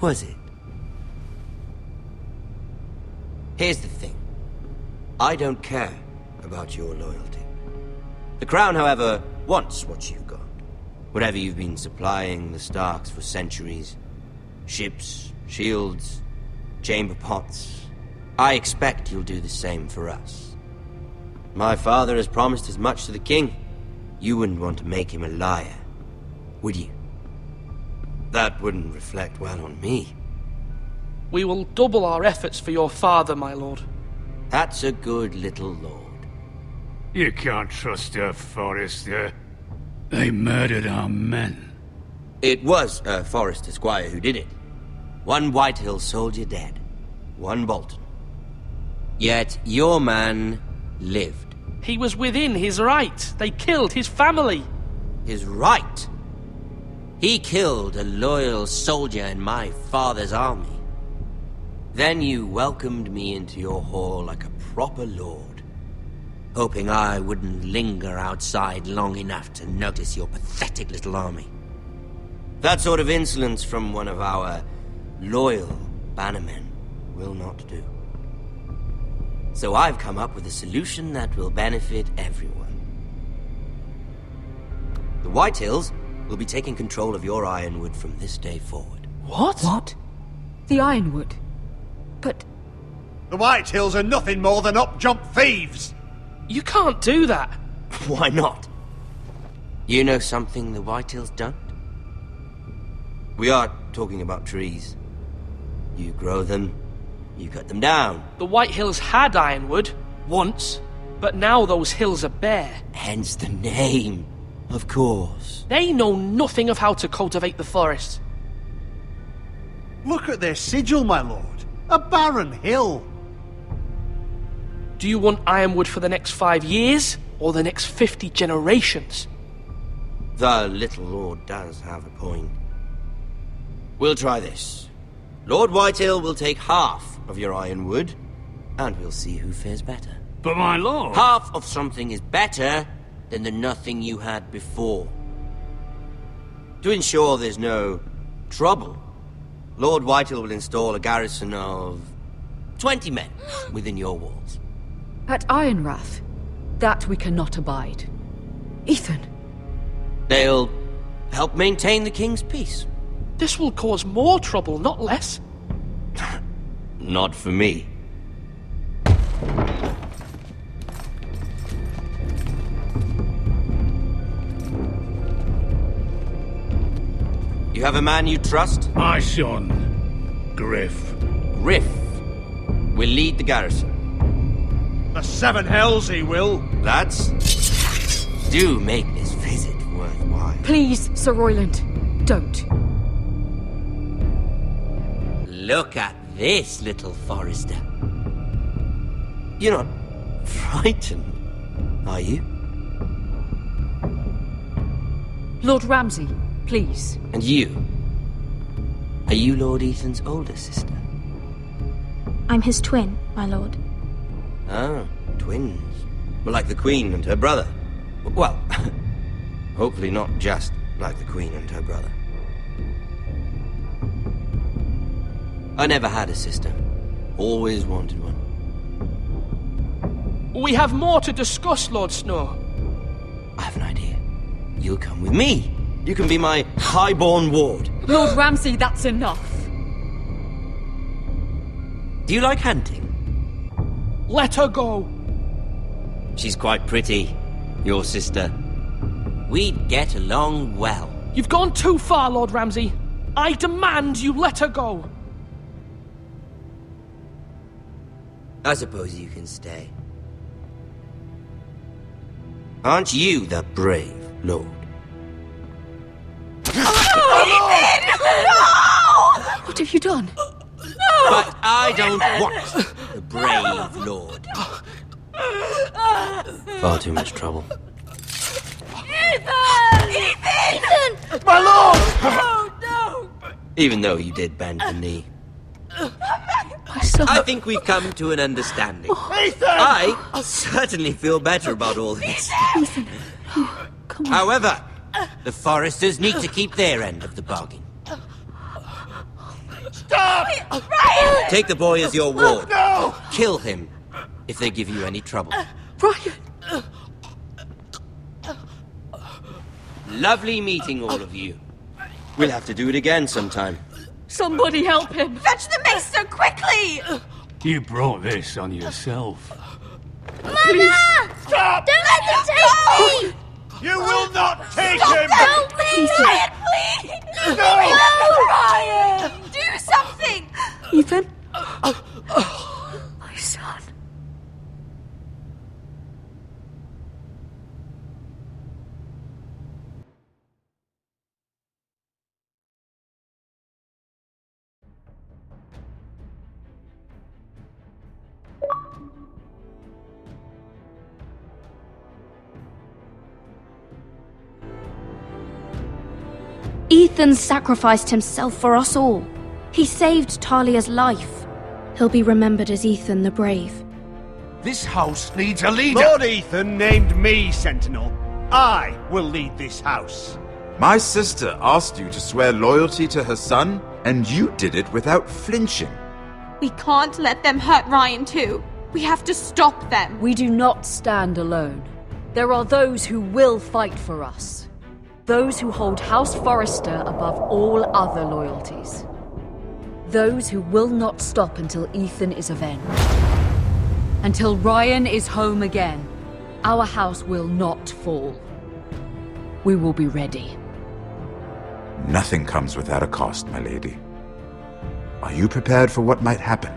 was it? Here's the thing. I don't care about your loyalty. The Crown, however, wants what you've got. Whatever you've been supplying the Starks for centuries. Ships, shields, chamber pots. I expect you'll do the same for us. My father has promised as much to the king. You wouldn't want to make him a liar, would you? That wouldn't reflect well on me. We will double our efforts for your father, my lord. That's a good little lord. You can't trust a Forrester. They murdered our men. It was a Forrester squire who did it. One Whitehill soldier dead. One Bolton. Yet your man lived. He was within his right. They killed his family. His right? He killed a loyal soldier in my father's army. Then you welcomed me into your hall like a proper lord, hoping I wouldn't linger outside long enough to notice your pathetic little army. That sort of insolence from one of our loyal bannermen will not do. So I've come up with a solution that will benefit everyone. The Whitehills will be taking control of your Ironwood from this day forward. What? What? The Ironwood? But... The Whitehills are nothing more than up-jump thieves! You can't do that! Why not? You know something the Whitehills don't? We are talking about trees. You grow them, you cut them down. The Whitehills had Ironwood, once, but now those hills are bare. Hence the name, of course. They know nothing of how to cultivate the forest. Look at their sigil, my lord. A barren hill. Do you want Ironwood for the next 5 years, or the next 50 generations? The little lord does have a point. We'll try this. Lord Whitehill will take half of your Ironwood, and we'll see who fares better. But my lord... Half of something is better than the nothing you had before. To ensure there's no trouble, Lord Whitehill will install a garrison of 20 men within your walls. At Ironrath? That we cannot abide. Ethan! They'll help maintain the king's peace. This will cause more trouble, not less. Not for me. You have a man you trust? My son, Griff. Griff will lead the garrison. The Seven Hells he will. Lads, do make this visit worthwhile. Please, Sir Royland, don't. Look at this, little Forrester. You're not frightened, are you? Lord Ramsay, please. And you? Are you Lord Ethan's older sister? I'm his twin, my lord. Ah, twins. Well, like the Queen and her brother. Well, hopefully not just like the Queen and her brother. I never had a sister. Always wanted one. We have more to discuss, Lord Snow. I have an idea. You'll come with me. You can be my highborn ward. Lord Ramsay, that's enough. Do you like hunting? Let her go. She's quite pretty, your sister. We'd get along well. You've gone too far, Lord Ramsay. I demand you let her go. I suppose you can stay. Aren't you the brave lord? What have you done? But I don't want the brave lord. Far too much trouble. Ethan! Ethan! My lord! Oh, no! Even though you did bend the knee. My son. I think we've come to an understanding. Ethan! I certainly feel better about all this. Ethan. Oh, come on. However, the Foresters need to keep their end of the bargain. Stop! Ryan! Take the boy as your ward. No! Kill him if they give you any trouble. Ryan! Lovely meeting all of you. We'll have to do it again sometime. Somebody help him! Fetch the maester, quickly! You brought this on yourself. Mother! Stop! Don't let them take me! You will not take Stop him! Help me! Ryan, please! No! Ryan! Do something! Ethan? My son. Ethan sacrificed himself for us all. He saved Talia's life. He'll be remembered as Ethan the Brave. This house needs a leader. Lord Ethan named me Sentinel. I will lead this house. My sister asked you to swear loyalty to her son, and you did it without flinching. We can't let them hurt Ryan too. We have to stop them. We do not stand alone. There are those who will fight for us. Those who hold House Forrester above all other loyalties. Those who will not stop until Ethan is avenged. Until Ryan is home again, our house will not fall. We will be ready. Nothing comes without a cost, my lady. Are you prepared for what might happen?